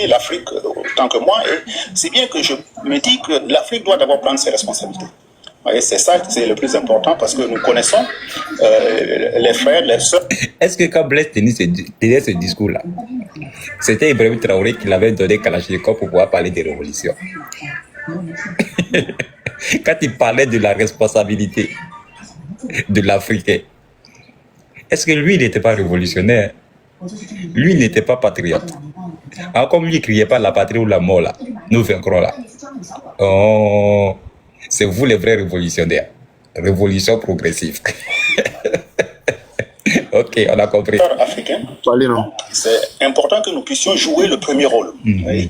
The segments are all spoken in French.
l'Afrique autant que moi, et c'est bien que je me dis que l'Afrique doit d'abord prendre ses responsabilités. Et c'est ça, c'est le plus important parce que nous connaissons les frères, les sœurs. Est-ce que quand Blaise tenait ce discours-là, c'était Ibrahim Traoré qui l'avait donné Kalachnikov pour pouvoir parler des révolutions? Quand il parlait de la responsabilité de l'Africain, est-ce que lui, il n'était pas révolutionnaire? Lui, il n'était pas patriote. Alors, comme lui, il ne criait pas la patrie ou la mort, là, nous vaincrons là. Oh, c'est vous les vrais révolutionnaires. Révolution progressive. Ok, on a compris. Africains, c'est important que nous puissions jouer le premier rôle,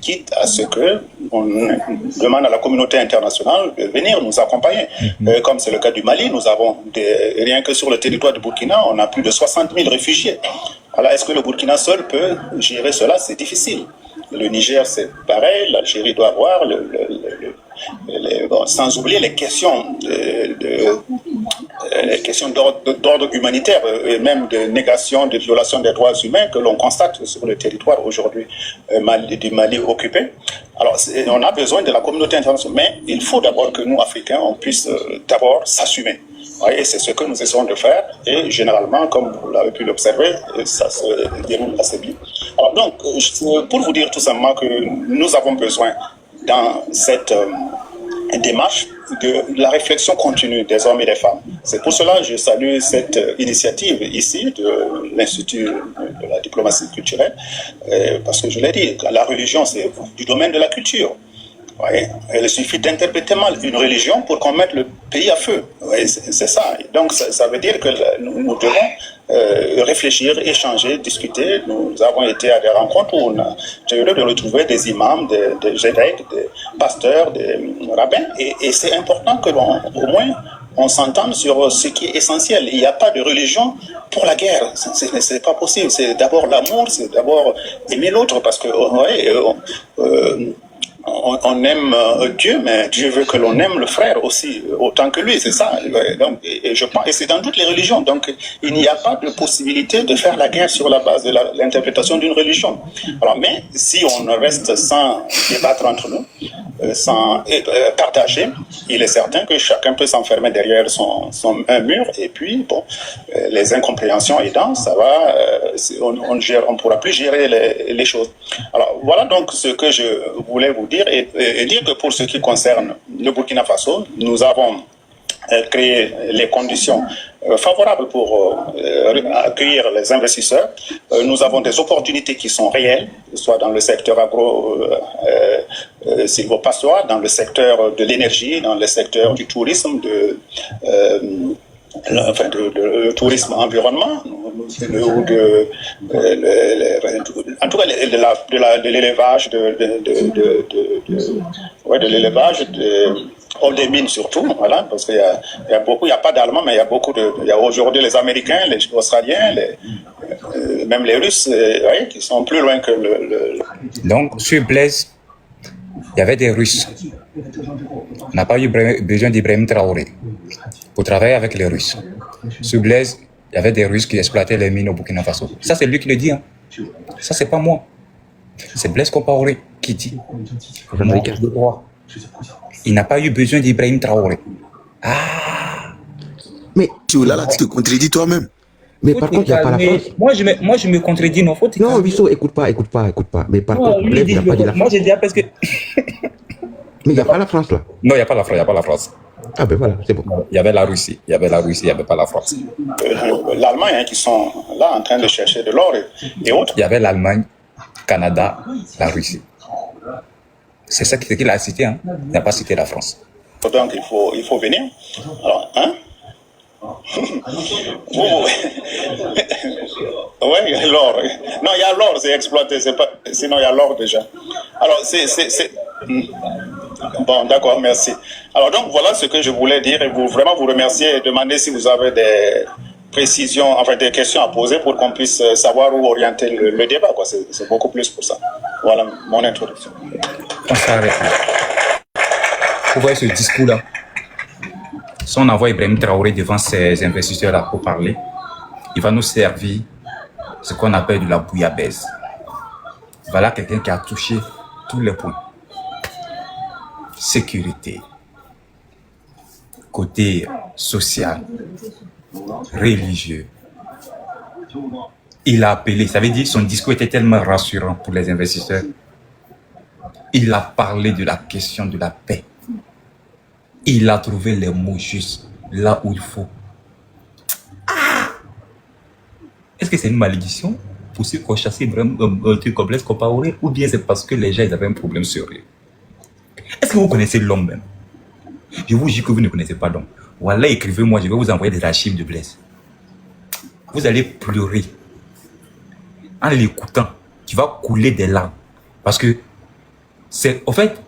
quitte à ce que on demande à la communauté internationale de venir nous accompagner. Comme c'est le cas du Mali, nous avons rien que sur le territoire du Burkina, on a plus de 60 000 réfugiés. Alors, est-ce que le Burkina seul peut gérer cela? C'est difficile. Le Niger, c'est pareil. L'Algérie doit avoir sans oublier les questions d'ordre humanitaire et même de négation, de violation des droits humains que l'on constate sur le territoire aujourd'hui du Mali occupé. Alors, on a besoin de la communauté internationale, mais il faut d'abord que nous, Africains, on puisse d'abord s'assumer. Et c'est ce que nous essayons de faire, et généralement, comme vous l'avez pu l'observer, ça se déroule assez bien. Alors donc, pour vous dire tout simplement que nous avons besoin, dans cette démarche, de la réflexion continue des hommes et des femmes. C'est pour cela que je salue cette initiative ici de l'Institut de la diplomatie culturelle, parce que je l'ai dit, la religion, c'est du domaine de la culture. Ouais. Il suffit d'interpréter mal une religion pour qu'on mette le pays à feu. Ouais, c'est ça. Donc ça veut dire que nous devons réfléchir, échanger, discuter. Nous avons été à des rencontres où j'ai eu de retrouver des imams, des évêques, des pasteurs, des rabbins. Et c'est important que au moins on s'entende sur ce qui est essentiel. Il n'y a pas de religion pour la guerre. C'est pas possible. C'est d'abord l'amour, c'est d'abord aimer l'autre, parce que on aime Dieu, mais Dieu veut que l'on aime le frère aussi, autant que lui, c'est ça. Donc, et je pense, et c'est dans toutes les religions. Donc, il n'y a pas de possibilité de faire la guerre sur la base de l'interprétation d'une religion. Alors, mais si on reste sans débattre entre nous, sans partager, il est certain que chacun peut s'enfermer derrière un mur, et puis, bon, les incompréhensions aidant, ça va, on ne pourra plus gérer les choses. Alors, voilà donc ce que je voulais vous dire, et dire que pour ce qui concerne le Burkina Faso, nous avons créé les conditions favorables pour accueillir les investisseurs. Nous avons des opportunités qui sont réelles, soit dans le secteur agro-silvopastoral, dans le secteur de l'énergie, dans le secteur du tourisme, le tourisme environnement, en tout cas de l'élevage, de l'élevage, des mines surtout, voilà, parce qu'il y a beaucoup, il n'y a pas d'Allemands, mais il y a aujourd'hui les Américains, les Australiens, même les Russes, qui sont plus loin que Donc, sur Blaise, il y avait des Russes. On n'a pas eu besoin d'Ibrahim Traoré pour travailler avec les Russes. Sur Blaise, il y avait des Russes qui exploitaient les mines au Burkina Faso. Ça, c'est lui qui le dit. Hein. Ça, c'est pas moi. C'est Blaise Compaoré qui dit. Il n'a pas eu besoin d'Ibrahim Traoré. Ah! Mais tu là, tu te contredis toi-même. Mais par contre, il n'y a pas la France. Moi, je me contredis, non, faut non, Bissot, écoute pas. Mais par contre, Blaise n'a pas dit la France. Moi, j'ai dit parce que... Mais il n'y a pas la France, là. Non, il n'y a pas la France, Ah ben voilà, c'est bon. Il y avait la Russie, il n'y avait pas la France. L'Allemagne, qui sont là en train de chercher de l'or et autres. Il y avait l'Allemagne, Canada, la Russie. C'est ça qu'il a cité, hein. Il n'a pas cité la France. Donc il faut venir. Alors, hein? Oui, l'or. Non, il y a l'or, c'est exploité. Sinon, il y a l'or déjà. Alors, Bon, d'accord, merci. Alors, donc, voilà ce que je voulais dire et vraiment vous remercier et demander si vous avez des précisions, enfin des questions à poser pour qu'on puisse savoir où orienter le débat, quoi. C'est beaucoup plus pour ça. Voilà mon introduction. On s'arrête là. Vous voyez ce discours-là? Si on envoie Ibrahim Traoré devant ces investisseurs-là pour parler, il va nous servir ce qu'on appelle de la bouillabaisse. Voilà quelqu'un qui a touché tous les points. Sécurité, côté social, religieux. Il a appelé, ça veut dire son discours était tellement rassurant pour les investisseurs. Il a parlé de la question de la paix. Il a trouvé les mots justes là où il faut. Est-ce que c'est une malédiction pour ceux qui ont chassé vraiment un truc comme Blaise Compaoré, ou bien c'est parce que les gens ils avaient un problème sérieux? Est-ce que vous connaissez l'homme même? Je vous dis que vous ne connaissez pas l'homme. Voilà, écrivez-moi, je vais vous envoyer des archives de Blaise. Vous allez pleurer en l'écoutant. Tu vas couler des larmes. Parce que c'est, en fait,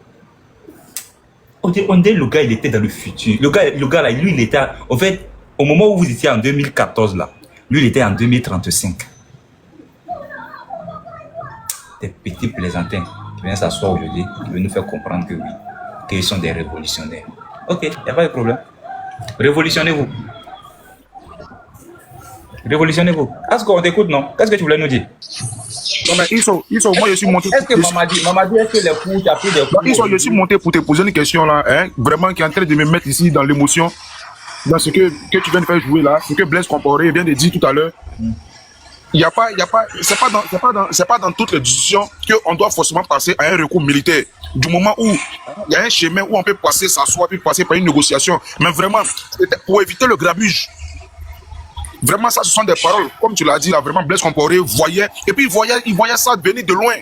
on dit le gars, il était dans le futur. Le gars là, lui, il était, en fait, au moment où vous étiez en 2014 là, lui, il était en 2035. Des petits plaisantins qui viennent s'asseoir aujourd'hui, qui veulent nous faire comprendre que oui, qu'ils sont des révolutionnaires. Ok, il n'y a pas de problème. Révolutionnez-vous. Révolutionnez-vous. Est-ce qu'on t'écoute, non? Qu'est-ce que tu voulais nous dire? Non, mais moi je suis monté. Est-ce que Mamadi, est-ce que les coups, tu as pris des coups? Je suis monté pour te poser une question là, hein, vraiment qui est en train de me mettre ici dans l'émotion, dans ce que tu viens de faire jouer là, ce que Blaise Compaoré vient de dire tout à l'heure. C'est pas dans toutes les discussions qu'on doit forcément passer à un recours militaire. Du moment où il y a un chemin où on peut passer, s'asseoir, puis passer par une négociation. Mais vraiment, pour éviter le grabuge. Vraiment, ça, ce sont des paroles, comme tu l'as dit là, vraiment Blaise Compaoré voyait, et puis il voyait ça venir de loin.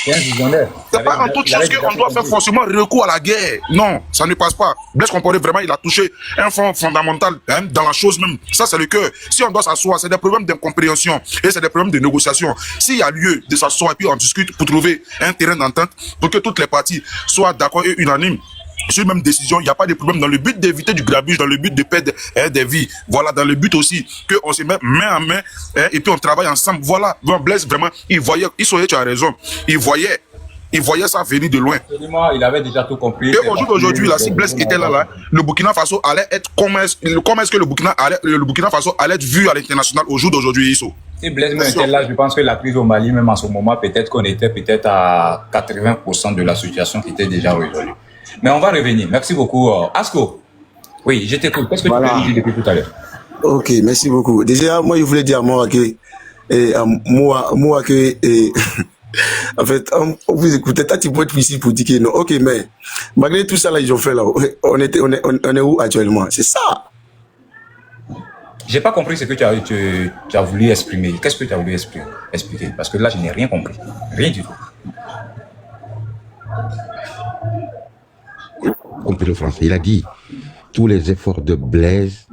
C'est pas en toute chose qu'on doit faire forcément recours à la guerre. Non, ça ne passe pas. Blaise Compaoré, vraiment, il a touché un fond fondamental hein, dans la chose même. Ça, c'est le cœur. Si on doit s'asseoir, c'est des problèmes d'incompréhension et c'est des problèmes de négociation. S'il y a lieu de s'asseoir et puis on discute pour trouver un terrain d'entente, pour que toutes les parties soient d'accord et unanimes sur une même décision, il n'y a pas de problème dans le but d'éviter du grabuge, dans le but de perdre des vies. Voilà, dans le but aussi qu'on se met main en main et puis on travaille ensemble. Voilà, Blaise, vraiment, il voyait, tu as raison, il voyait ça venir de loin. Absolument, il avait déjà tout compris. Et aujourd'hui, là, si Blaise était là, le Burkina Faso allait être, comment est-ce que le Burkina Faso allait être vu à l'international au jour d'aujourd'hui, Isso? Si Blaise était là, je pense que la crise au Mali, même en ce moment, peut-être qu'on était peut-être à 80% de la situation qui était déjà résolue. Mais on va revenir. Merci beaucoup. Asko, oui, je t'écoute. Qu'est-ce que tu peux dire depuis tout à l'heure? Ok, merci beaucoup. Déjà, moi, je voulais dire à moi que, en fait, vous écoutez, tu peux être ici pour dire que non. Ok, mais malgré tout ça, là, ils ont fait là, on est où actuellement? C'est ça. J'ai pas compris ce que tu as voulu exprimer. Qu'est-ce que tu as voulu expliquer? Parce que là, je n'ai rien compris. Rien du tout. Compris le français. Il a dit tous les efforts de Blaise,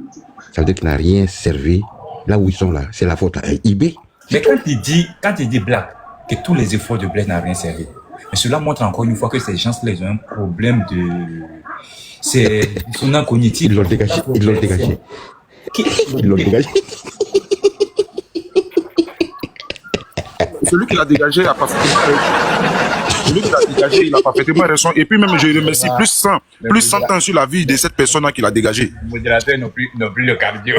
ça veut dire qu'il n'a rien servi. Là où ils sont là, c'est la faute à IB. Mais quand il dit Black, que tous les efforts de Blaise n'ont rien servi, mais cela montre encore une fois que ces gens-là, ils ont un problème de. C'est son cognitif. Ils l'ont dégagé. Ils l'ont dégagé. Ils l'ont dégagé. Celui qui l'a dégagé a parfaitement raison. Celui qui l'a dégagé, il a parfaitement raison. Et puis même, je remercie plus 100 ans sur la vie de cette personne-là qui l'a dégagé. Les modérateurs n'ont plus le cardio.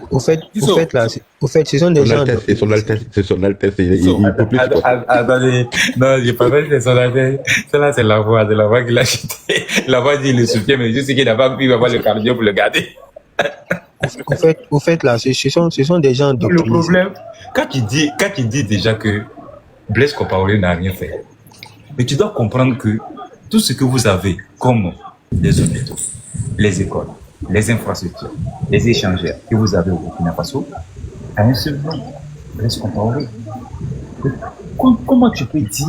Au fait, ce sont des gens. C'est son Altesse. Il peut plus. Attendez, non, j'ai pas fait c'est son Altesse. Celle-là, c'est la voix qu'il a acheté. La voix dit le soutien, mais je sais qu'il n'a pas pu avoir le cardio pour le garder. Au fait, là, ce sont des gens. Le problème, quand il dit déjà que Blaise Compaoré n'a rien fait, mais tu dois comprendre que tout ce que vous avez comme les hôpitaux, les écoles, les infrastructures, les échangeurs que vous avez au Burkina Faso, a un seul nom, Blaise Compaoré. Comment tu peux dire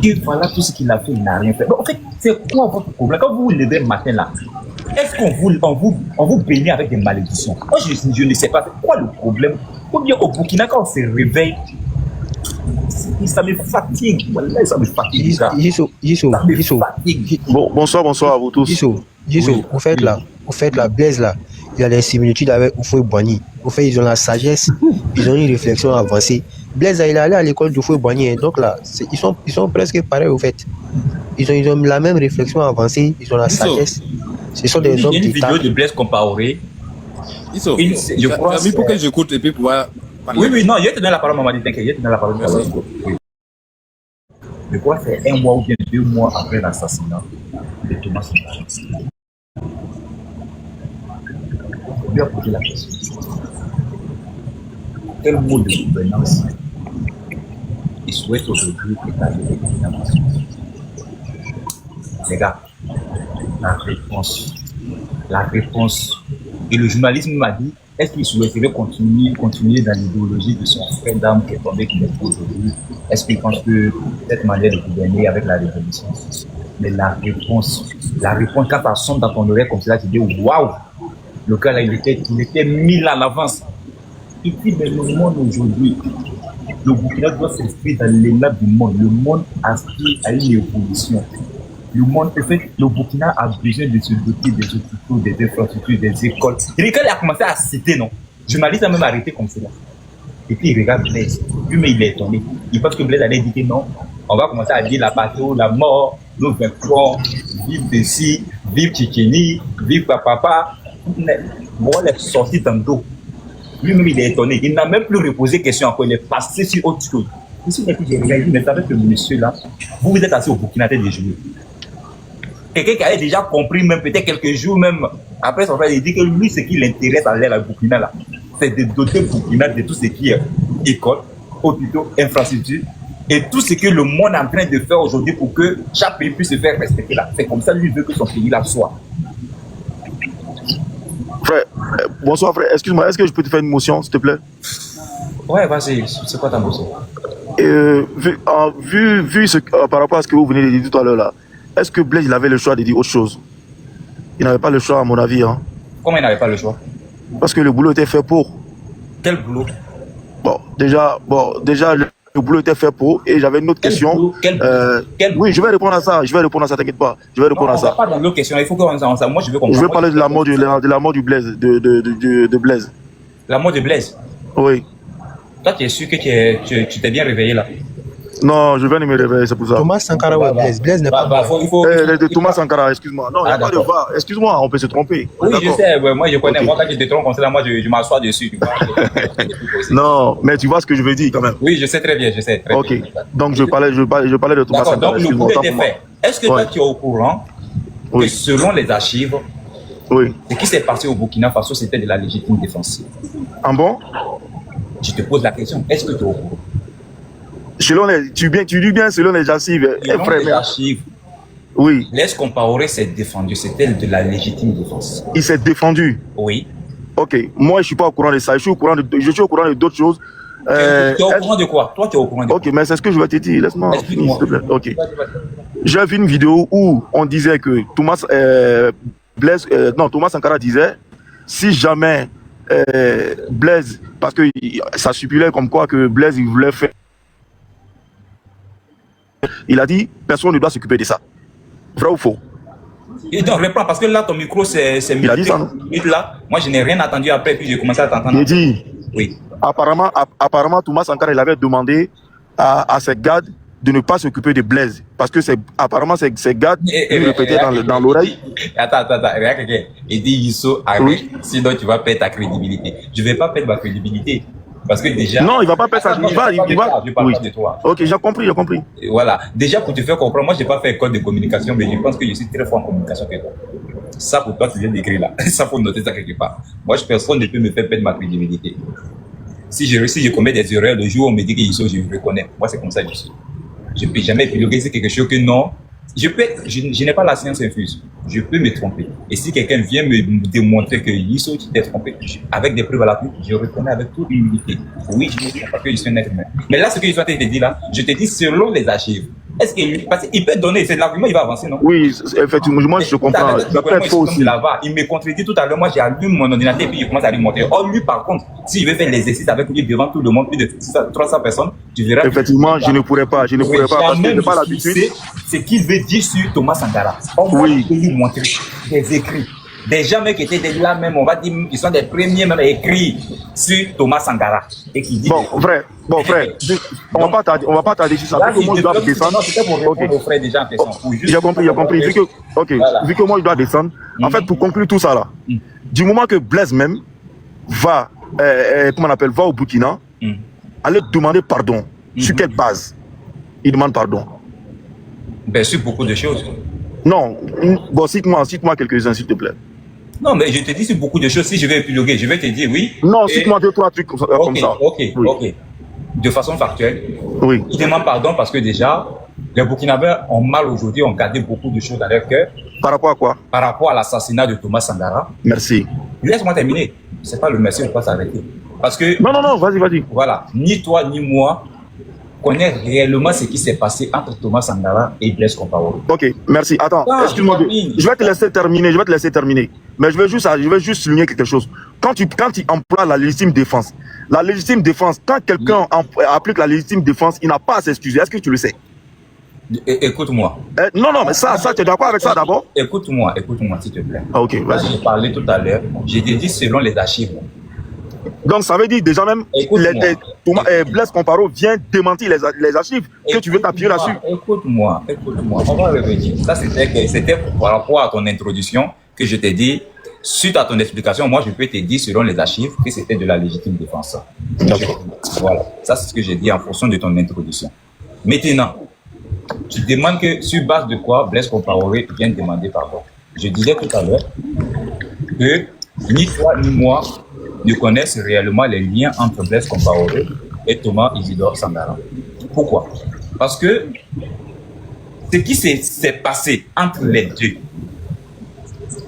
que voilà tout ce qu'il a fait, il n'a rien fait? En fait, c'est quoi votre problème? Quand vous vous levez le matin là, est-ce qu'on vous bénit avec des malédictions? Moi, je ne sais pas. C'est quoi le problème? Ou bien au Burkina, quand on se réveille, ça me fatigue. Voilà, ça me fatigue. Bonsoir à vous tous. Oui. Au fait là, Blaise là, il a des similitudes avec Houphouët-Boigny. Au fait, ils ont la sagesse, ils ont une réflexion avancée. Blaise là, il est allé à l'école de Houphouët-Boigny, donc là, ils sont presque pareils au fait. Ils ont la même réflexion avancée, ils ont la sagesse. Ce sont des hommes d'État. Il y a une vidéo de Blaise Compaoré. Pour que j'écoute et puis pouvoir Oui, oui, non, je vais te donner la parole, Mamadi, t'inquiète, je vais te donner la parole. Oui. Je crois que c'est 1 mois ou bien 2 mois après l'assassinat de Thomas Sankara. On lui a posé la question. Quel mode de gouvernance il souhaite aujourd'hui établir le Burkina Faso? Les gars, la réponse, et le journaliste m'a dit, est-ce qu'il souhaiterait continuer dans l'idéologie de son frère d'âme qui est tombé, qui est aujourd'hui? Est-ce qu'il pense que cette manière de gouverner avec la révolution? Mais la réponse, quand ça sonne dans ton oreille comme ça, tu dis waouh, le gars là, il était mis à l'avance. Il dit, mais le monde aujourd'hui, le Burkina doit s'inscrire dans l'élan du monde. Le monde aspire à une évolution. Le Burkina a besoin de se doter des hôpitaux, des infrastructures, des écoles. Et quand il a commencé à citer, non, je m'arrête à même arrêter comme cela. Et puis il regarde Blaise. Lui, mais il est étonné. Il pense que Blaise allait dire que non, on va commencer à dire la patrie, la mort, nos vaincrons, vive Dessi, vive Tchétchénie, vive Papa. Bon, il est sorti dans le dos. Lui-même, il est étonné. Il n'a même plus reposé question encore. Il est passé sur autre chose. Ici, j'ai regardé, mais avec ce monsieur-là, vous êtes assis au Burkina des joueurs. Quelqu'un qui avait déjà compris, même peut-être quelques jours, même après son frère, il dit que lui, ce qui l'intéresse à l'air à Burkina, là, c'est de doter Burkina de tout ce qui est école, hôpitaux, infrastructures, et tout ce que le monde est en train de faire aujourd'hui pour que chaque pays puisse se faire respecter là. C'est comme ça, lui, veut que son pays là soit. Frère, bonsoir frère, excuse-moi, est-ce que je peux te faire une motion, s'il te plaît? Ouais, vas-y, c'est quoi ta motion? Vu par rapport à ce que vous venez de dire tout à l'heure là, est-ce que Blaise il avait le choix de dire autre chose? Il n'avait pas le choix à mon avis. Hein. Comment il n'avait pas le choix? Parce que le boulot était fait pour. Quel boulot? Bon, déjà le boulot était fait pour, et j'avais une autre question. Quel boulot? Oui, je vais répondre à ça, t'inquiète pas. Je vais répondre à ça. Pas dans l'autre question, il faut qu'on s'en ça. Moi, je veux comprendre. Je vais parler de la mort du Blaise, de Blaise. La mort de Blaise? Oui. Toi, tu es sûr que tu t'es bien réveillé là? Non, je viens de me réveiller, c'est pour ça. Thomas Sankara, ouais, Blaise n'est pas mort. De Thomas Sankara, excuse-moi. Non, il n'y a pas de va. Excuse-moi, on peut se tromper. Oui, je sais, ouais, moi je connais. Okay. Moi, quand je te trompe comme ça, moi je m'assois dessus. Tu vois, non, mais tu vois ce que je veux dire quand même. Oui, je sais très bien, je sais. Très ok, bien. Donc je parlais de Thomas Sankara. Donc le coup était fait. Est-ce que toi tu es au courant que selon les archives, ce qui s'est passé au Burkina Faso, c'était de la légitime défense? Ah bon? Je te pose la question, est-ce que tu es au courant? Tu dis bien selon les archives. Selon les archives, oui. Blaise Compaoré s'est défendu, c'était de la légitime défense. Il s'est défendu? Oui. Ok, moi je ne suis pas au courant de ça, je suis au courant de d'autres choses. Tu es au courant de quoi? Toi tu es au courant de quoi? Ok, mais c'est ce que je vais te dire, laisse-moi. Explique-moi. S'il te plaît. Ok. J'ai vu une vidéo où on disait que Thomas Sankara disait, si jamais Blaise, parce que ça stipulait comme quoi que Blaise il voulait faire. Il a dit, personne ne doit s'occuper de ça. Vrai ou faux? Et donc, reprends, parce que là, ton micro, c'est il a dit ça, non? Là. Moi, je n'ai rien entendu après, puis j'ai commencé à t'entendre. Il dit, oui. Apparemment, Thomas Sankara, il avait demandé à ses gardes de ne pas s'occuper de Blaise. Parce que apparemment, ses gardes lui répétaient dans l'oreille. Attends, regarde, il dit, Yisso, arrête, sinon tu vas perdre ta crédibilité. Je ne vais pas perdre ma crédibilité. Parce que déjà... Non, il ne va pas perdre sa crédibilité. Je parle pas de toi. Ok, j'ai compris. Et voilà. Déjà, pour te faire comprendre, moi, je n'ai pas fait école de communication, mais je pense que je suis très fort en communication que toi. Ça, pour toi, tu viens d'écrire là. Ça, faut noter ça quelque part. Moi, personne ne peut me faire perdre ma crédibilité. Si je commets des erreurs, le jour où on me dit que je me reconnais. Moi, c'est comme ça que je suis. Je ne peux jamais épiloguer sur quelque chose que non. Je n'ai pas la science infuse. Je peux me tromper. Et si quelqu'un vient me démontrer que Yisso, tu t'es trompé, avec des preuves à l'appui, je reconnais avec toute humilité. Oui, je me trompe parce que je suis un être humain. Mais là, ce que je suis en train de te dire là, je te dis selon les archives. Est-ce qu'il peut donner, c'est l'argument, il va avancer, non? Oui, effectivement, moi je comprends. Ça peut être faux aussi. Il me contredit tout à l'heure, moi j'ai allumé mon ordinateur et puis il commence à lui montrer. Or, lui, par contre, si je vais faire l'exercice avec lui devant tout le monde, plus de 300 personnes, tu verras. Effectivement, je ne pourrais pas, parce que je n'ai pas l'habitude. Ce qu'il veut dire sur Thomas Sankara. On va lui montrer des écrits. Des gens qui étaient là même, on va dire, qui sont des premiers même écrits sur Thomas Sankara. Et qui dit bon, frère, on va pas tarder sur ça. Vu que moi, je dois descendre. Non, c'était pour répondre au frère déjà en question. J'ai compris. Vu que moi, je dois descendre. En fait, pour conclure tout ça là, du moment que Blaise même va, va au Burkina, aller demander pardon. Sur quelle base il demande pardon? Ben, sur beaucoup de choses. Non, bon, cite-moi quelques-uns, s'il te plaît. Non, mais je te dis sur beaucoup de choses. Si je vais épiloguer, je vais te dire oui. Non, cite-moi 2-3 trucs comme ça. Ok, Oui. ok. De façon factuelle, Oui. il demande pardon parce que déjà, les Burkinabés ont mal aujourd'hui, ont gardé beaucoup de choses dans leur cœur. Par rapport à quoi? Par rapport à l'assassinat de Thomas Sankara. Merci. Laisse-moi terminer. C'est pas le merci, on ne peut pas s'arrêter. Parce que, Non, vas-y. voilà, ni toi ni moi connaît réellement ce qui s'est passé entre Thomas Sankara et Blaise Compaoré. Ok, merci. Attends, excuse-moi. Je vais te laisser terminer. Mais je vais juste souligner quelque chose. Quand tu emploies la légitime défense, quand quelqu'un applique la légitime défense, il n'a pas à s'excuser. Est-ce que tu le sais? Écoute-moi. Non, mais ça, tu es d'accord avec ça d'abord? Écoute-moi, s'il te plaît. Ah, ok, vas-y. J'ai parlé tout à l'heure, j'ai dit selon les archives. Donc, ça veut dire déjà même, Blaise Compaoré vient démentir les archives que tu veux t'appuyer là-dessus. Écoute-moi, on va revenir. Ça, c'était par rapport à ton introduction que je t'ai dit. Suite à ton explication, moi, je peux te dire selon les archives que c'était de la légitime défense. Voilà, ça, c'est ce que j'ai dit en fonction de ton introduction. Maintenant, tu demandes que sur base de quoi Blaise Compaoré vient demander pardon. Je disais tout à l'heure que ni toi ni moi ne connaissent réellement les liens entre Blaise Compaoré et Thomas Isidore Sankara. Pourquoi? Parce que ce qui s'est passé entre les deux,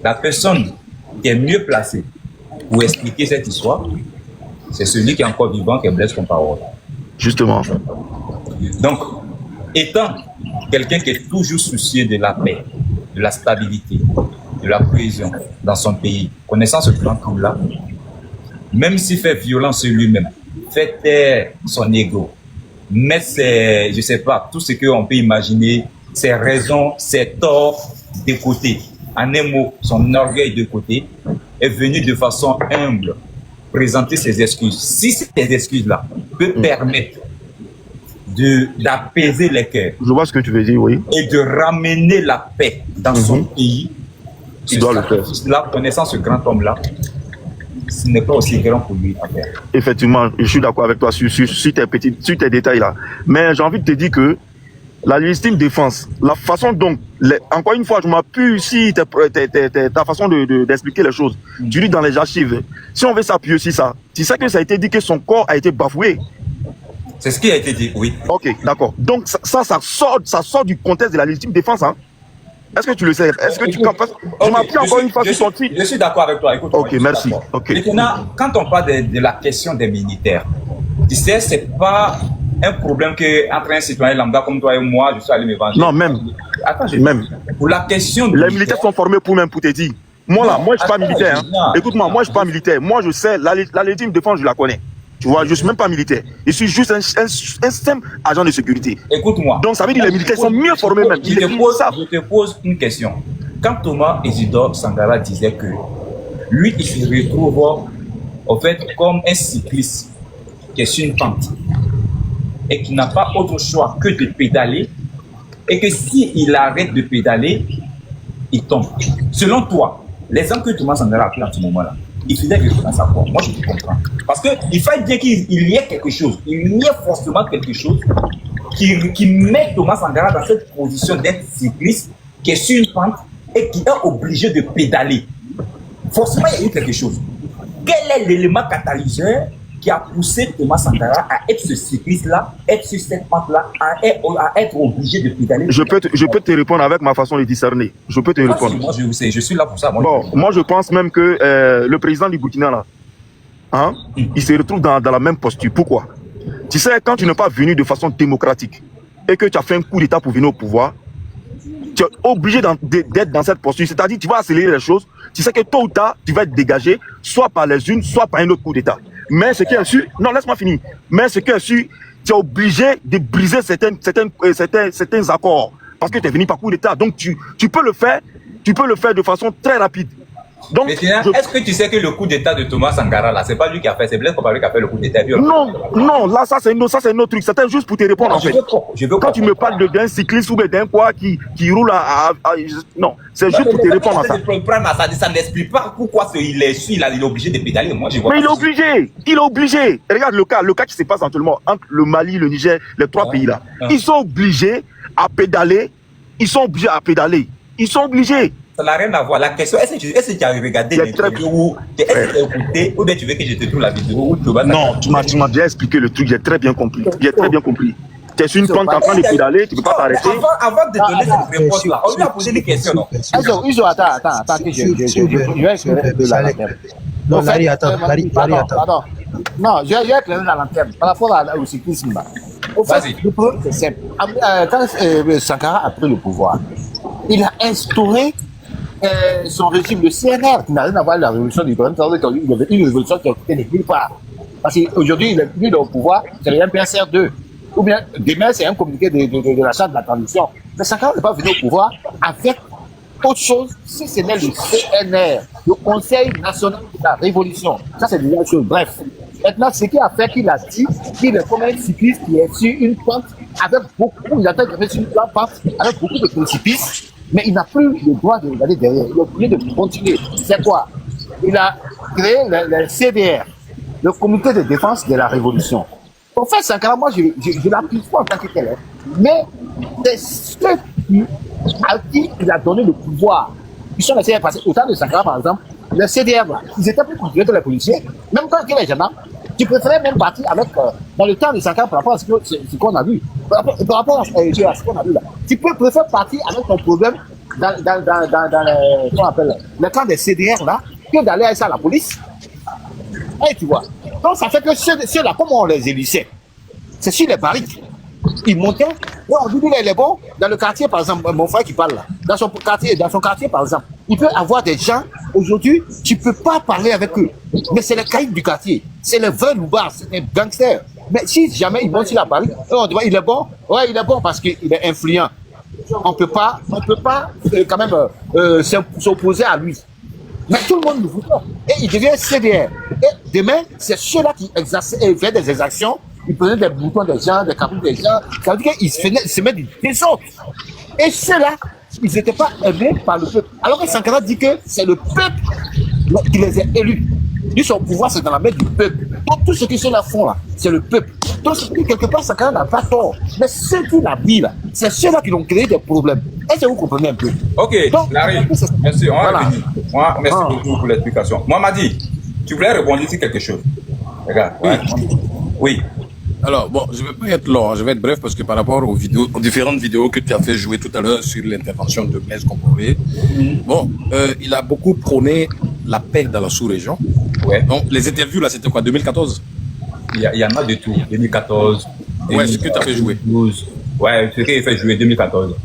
la personne qui est mieux placée pour expliquer cette histoire, c'est celui qui est encore vivant, qui est Blaise Compaoré. Justement. Donc, étant quelqu'un qui est toujours soucieux de la paix, de la stabilité, de la cohésion dans son pays, connaissant ce plan comme là, même s'il fait violence sur lui-même, fait taire son ego, met ses, je sais pas, tout ce qu'on peut imaginer, ses raisons, ses torts de côté, en un mot, son orgueil de côté, est venu de façon humble présenter ses excuses. Si ces excuses-là peuvent permettre d'apaiser les cœurs. Je vois ce que tu veux dire, oui. Et de ramener la paix dans son pays. Tu dois le faire. Là, connaissant ce grand homme-là, ce n'est pas aussi grand pour lui à faire. Effectivement, je suis d'accord avec toi sur tes détails-là. Mais j'ai envie de te dire que la légitime défense, la façon dont, encore une fois, je m'appuie sur ta façon d'expliquer les choses. Tu lis dans les archives. Si on veut s'appuyer sur ça, tu sais que ça a été dit que son corps a été bafoué. C'est ce qui a été dit, oui. Ok, d'accord. Donc ça sort du contexte de la légitime défense, hein. Est-ce que tu le sais? Est-ce que tu comprends? Je m'appuie encore une fois sur ton titre. Je suis d'accord avec toi. Écoute, ok, merci. Okay. Maintenant, quand on parle de la question des militaires, tu sais, c'est pas un problème entre un citoyen lambda comme toi et moi, je suis allé me venger. Non, même. Attends, même. Pour la question les militaires sont formés pour te dire. Moi là, moi je suis pas militaire. Hein. Écoute-moi, moi je suis pas militaire. Moi je sais, la légitime défense, je la connais. Tu vois, je suis même pas militaire. Je suis juste un simple agent de sécurité. Écoute-moi. Donc ça veut dire que les militaires sont mieux formés même. Je te pose une question. Quand Thomas Isidore Sankara disait que lui, il se retrouve en fait comme un cycliste qui est sur une pente et qui n'a pas autre choix que de pédaler et que s'il arrête de pédaler, il tombe. Selon toi, l'exemple que Thomas Sankara a pris à ce moment-là, il faisait quelque chose dans sa forme. Moi, je te comprends. Parce qu'il fallait bien qu'il y ait quelque chose. Il y a forcément quelque chose qui met Thomas Sankara dans cette position d'être cycliste, qui est sur une pente et qui est obligé de pédaler. Forcément, il y a eu quelque chose. Quel est l'élément catalyseur qui a poussé Thomas Sankara à être ce cycliste-là, être sur cette pente-là, à être obligé de pédaler? Je peux te répondre avec ma façon de discerner. Je peux te répondre. Moi, je sais, je suis là pour ça. Moi, je pense même que le président du Burkina, là, hein, il se retrouve dans la même posture. Pourquoi? Tu sais, quand tu n'es pas venu de façon démocratique et que tu as fait un coup d'État pour venir au pouvoir, tu es obligé d'être dans cette posture. C'est-à-dire, tu vas accélérer les choses. Tu sais que tôt ou tard, tu vas être dégagé, soit par les unes, soit par un autre coup d'État. Mais ce qui est sûr, non, laisse-moi finir. Mais ce qui est sûr, tu es obligé de briser certains accords parce que tu es venu par coup d'État. Donc tu peux le faire de façon très rapide. Donc, Mais sinon, est-ce que tu sais que le coup d'état de Thomas Sankara, là, c'est pas lui qui a fait, c'est Blaise Compaoré qui a fait le coup d'état. non, non, là, ça c'est un autre truc. C'était juste pour te répondre en fait. Quand tu me parles d'un cycliste ou d'un quoi qui roule non, c'est juste pour te répondre à ça. Ça n'explique pas pourquoi il est obligé de pédaler. Moi, je vois. Mais il est obligé. Regarde le cas qui se passe actuellement entre le Mali, le Niger, les trois pays là. Ils sont obligés à pédaler. Ils sont obligés. Ça n'a rien à voir. La question, est-ce que tu as regardé l'interview ou est-ce que tu as écouté ou bien tu veux que je te trouve la vidéo Non, tu m'as déjà expliqué le truc, j'ai très bien compris. Tu es sur une pente en train de pédaler, tu ne peux pas t'arrêter. Avant de donner cette réponse-là, on lui a posé des questions, non? Attends, que je vais éclairer de la lanterne. Non, Larry, attends. Pardon. Non, je vais éclairer la lanterne par rapport au cyclisme. Au fait, le problème, c'est simple. Quand Sankara a pris le pouvoir, il a instauré son régime de CNR qui n'a rien à voir avec la révolution du Ibrahim Traoré, une révolution qui a été nulle part. Parce qu'aujourd'hui, il est au pouvoir, c'est le MPSR2. Ou bien, demain, c'est un communiqué de la charte de la transition. Mais Sankara n'est pas venu au pouvoir avec autre chose, si ce n'est le CNR, le Conseil national de la révolution. Ça, c'est déjà une chose. Bref. Maintenant, ce qui a fait qu'il a dit qu'il est comme un cycliste qui est sur une pente avec beaucoup, il attend qu'il est sur une pente avec beaucoup de précipices, mais il n'a plus le droit de regarder derrière. Il est obligé de continuer. C'est quoi? Il a créé le CDR, le Comité de défense de la révolution. En fait, Sankara, moi, je l'appuie pas en tant que tel. Mais c'est ceux à qui il a donné le pouvoir. Ils sont laissés passer. Au temps de Sankara, par exemple, le CDR, là, ils étaient plus considérés que les policiers. Même quand il y avait les gendarmes, tu préférais même partir avec, dans le temps de Sankara, par rapport à ce qu'on a vu, par rapport à ce qu'on a vu là, tu peux préférer partir avec ton problème dans le camp des CDR là, que d'aller avec ça à la police. Et tu vois. Donc ça fait que ceux-là, comment on les élissait? C'est sur les barriques. Ils montaient, là on dit il est bon, dans le quartier par exemple, mon frère qui parle là, dans son quartier par exemple, il peut avoir des gens, aujourd'hui, tu ne peux pas parler avec eux, mais c'est les caïds du quartier, c'est les vrais loubards, c'est les gangsters. Mais si jamais ils montent sur la barrique, on dit il est bon, ouais il est bon parce qu'il est influent. On peut pas quand même s'opposer à lui. Mais tout le monde le voit. Et il devient CDR. Et demain, c'est ceux-là qui faisaient des exactions. Ils prenaient des boutons des gens, des capous des gens. Ça veut dire qu'ils se mettent des autres. Et ceux-là, ils n'étaient pas aimés par le peuple. Alors que Sankara dit que c'est le peuple qui les a élus. Lui, son pouvoir, c'est dans la main du peuple. Donc, tout ce que ceux-là font, là, c'est le peuple. Donc, quelque part, Sankara n'a pas tort. Mais ceux qui l'habillent, là, c'est ceux-là qui ont créé des problèmes. Est-ce que vous comprenez un peu? Ok, donc, Larry, merci. On va revenir. Merci beaucoup pour l'explication. Moi, Madi, tu voulais rebondir sur quelque chose. Regarde. Oui. Alors, bon, je ne vais pas être long, je vais être bref parce que par rapport aux différentes vidéos que tu as fait jouer tout à l'heure sur l'intervention de Blaise Compaoré, bon, il a beaucoup prôné la paix dans la sous-région. Ouais. Donc, les interviews, là, c'était quoi, 2014? Il y en a de tout. 2014. Ouais, ce que tu as fait jouer. 2012. Ouais, ce qu'il fait jouer 2014.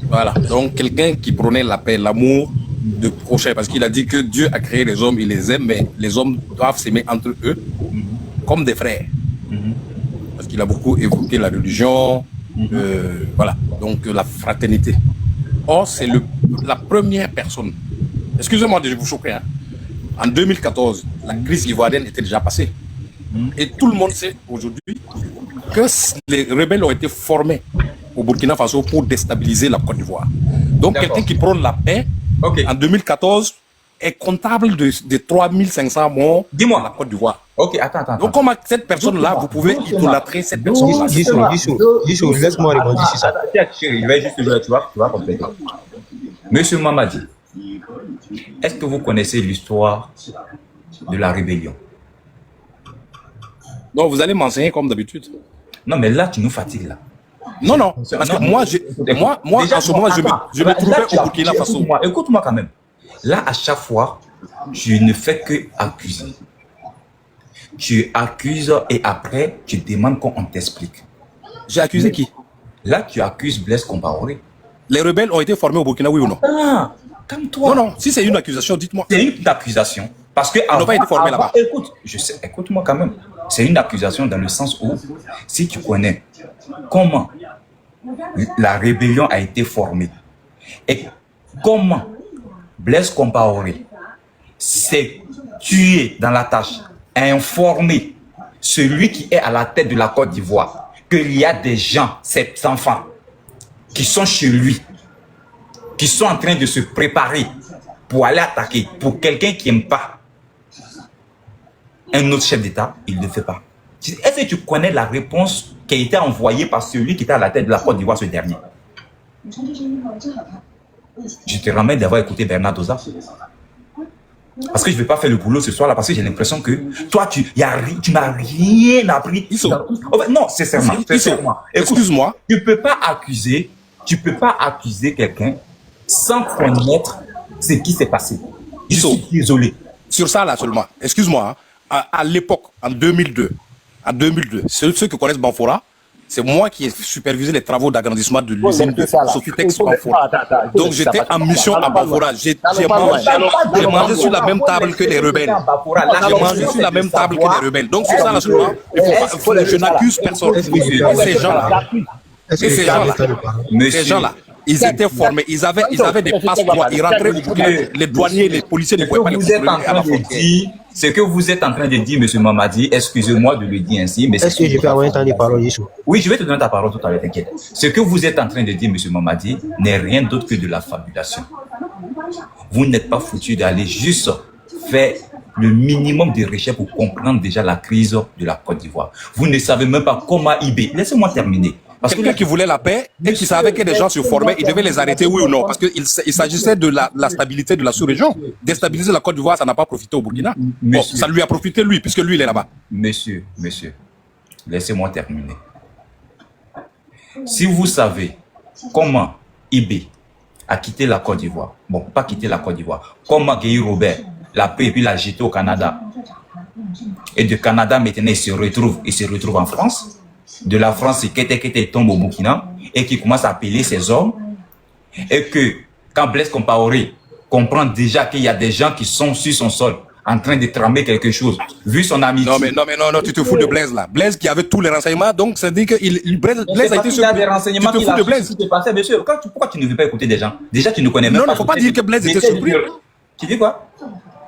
Voilà. Donc, quelqu'un qui prônait la paix, l'amour de prochain, parce qu'il a dit que Dieu a créé les hommes, il les aime, mais les hommes doivent s'aimer entre eux comme des frères. Parce qu'il a beaucoup évoqué la religion, voilà, donc la fraternité. Or, c'est la première personne, excusez-moi de vous choquer, hein. En 2014, la crise ivoirienne était déjà passée. Et tout le monde sait aujourd'hui que les rebelles ont été formés au Burkina Faso pour déstabiliser la Côte d'Ivoire. Donc, quelqu'un qui prône la paix, en 2014, est comptable de 3500 morts dans la Côte d'Ivoire. Ok, attends. Donc, comme cette personne-là, vous pouvez idolâtrer cette personne-là. Yissou, laisse-moi répondre sur ça. Je vais juste jouer, tu vas compléter. Monsieur Mamadi, est-ce que vous connaissez l'histoire de la rébellion? Non, vous allez m'enseigner comme d'habitude. Non, mais là, tu nous fatigues, là. Non, parce que moi, déjà, en ce moment, je me trouvais au Burkina Faso. Écoute-moi quand même. Là, à chaque fois, tu ne fais que accuser. Tu accuses et après, tu demandes qu'on t'explique. J'ai accusé qui? Là, tu accuses Blaise Compaoré. Les rebelles ont été formés au Burkina, oui ou non? Ah, calme-toi. Non, si c'est une accusation, dites-moi. C'est une accusation. Parce que ils n'ont pas été formés là-bas. Écoute-moi quand même. C'est une accusation dans le sens où, si tu connais comment la rébellion a été formée et comment Blaise Compaoré c'est tuer dans la tâche, informer celui qui est à la tête de la Côte d'Ivoire qu'il y a des gens, ces enfants, qui sont chez lui, qui sont en train de se préparer pour aller attaquer. Pour quelqu'un qui n'aime pas un autre chef d'État, il ne le fait pas. Est-ce que tu connais la réponse qui a été envoyée par celui qui était à la tête de la Côte d'Ivoire, ce dernier? Je te ramène d'avoir écouté Bernard Doza. Parce que je ne vais pas faire le boulot ce soir-là, parce que j'ai l'impression que toi, tu n'as rien appris. Non, sincèrement. Excuse-moi. Tu ne peux pas accuser quelqu'un sans connaître ce qui s'est passé. Je suis désolé. Sur ça, là seulement, excuse-moi, hein, à l'époque, en 2002, ceux qui connaissent Banfora, c'est moi qui ai supervisé les travaux d'agrandissement de l'usine de Sofitex Banfora. Donc j'étais en mission à Banfora. J'ai mangé sur la même table que les rebelles. J'ai mangé sur la même table que les rebelles. Donc sur ça, là seulement, je n'accuse personne. Ces gens-là, ils étaient formés, ils avaient des passeports, ils rentraient, les douaniers, les policiers ne pouvaient pas les contrôler à la frontière. Ce que vous êtes en train de dire, M. Mamadi, excusez-moi de le dire ainsi, mais est-ce que je peux avoir un temps de parole, Issou? Oui, je vais te donner ta parole tout à l'heure, t'inquiète. Ce que vous êtes en train de dire, M. Mamadi, n'est rien d'autre que de la fabulation. Vous n'êtes pas foutu d'aller juste faire le minimum de recherche pour comprendre déjà la crise de la Côte d'Ivoire. Vous ne savez même pas comment IB. Laissez-moi terminer. Parce que quelqu'un qui voulait la paix et qui savait que des gens se formaient, il devait les arrêter, oui ou non? Parce qu'il s'agissait de la stabilité de la sous-région. Déstabiliser la Côte d'Ivoire, ça n'a pas profité au Burkina. Bon, ça lui a profité, lui, puisque lui, il est là-bas. Monsieur, laissez-moi terminer. Si vous savez comment IB a quitté la Côte d'Ivoire, bon, pas quitté la Côte d'Ivoire, comment Guy Robert l'a pris et puis l'a jeté au Canada, et du Canada, maintenant, il se retrouve en France. De la France, c'est Kete tombe au Burkina et qui commence à appeler ses hommes, et que quand Blaise Compaoré comprend déjà qu'il y a des gens qui sont sur son sol en train de tramer quelque chose, vu son amitié. Non, tu te fous de Blaise là. Blaise qui avait tous les renseignements, donc ça dit que Blaise a été sur des renseignements. Tu te fous de Blaise. Monsieur, pourquoi tu ne veux pas écouter des gens? Déjà, tu ne connais même pas. Non, faut pas dire que Blaise était surpris. Tu dis quoi?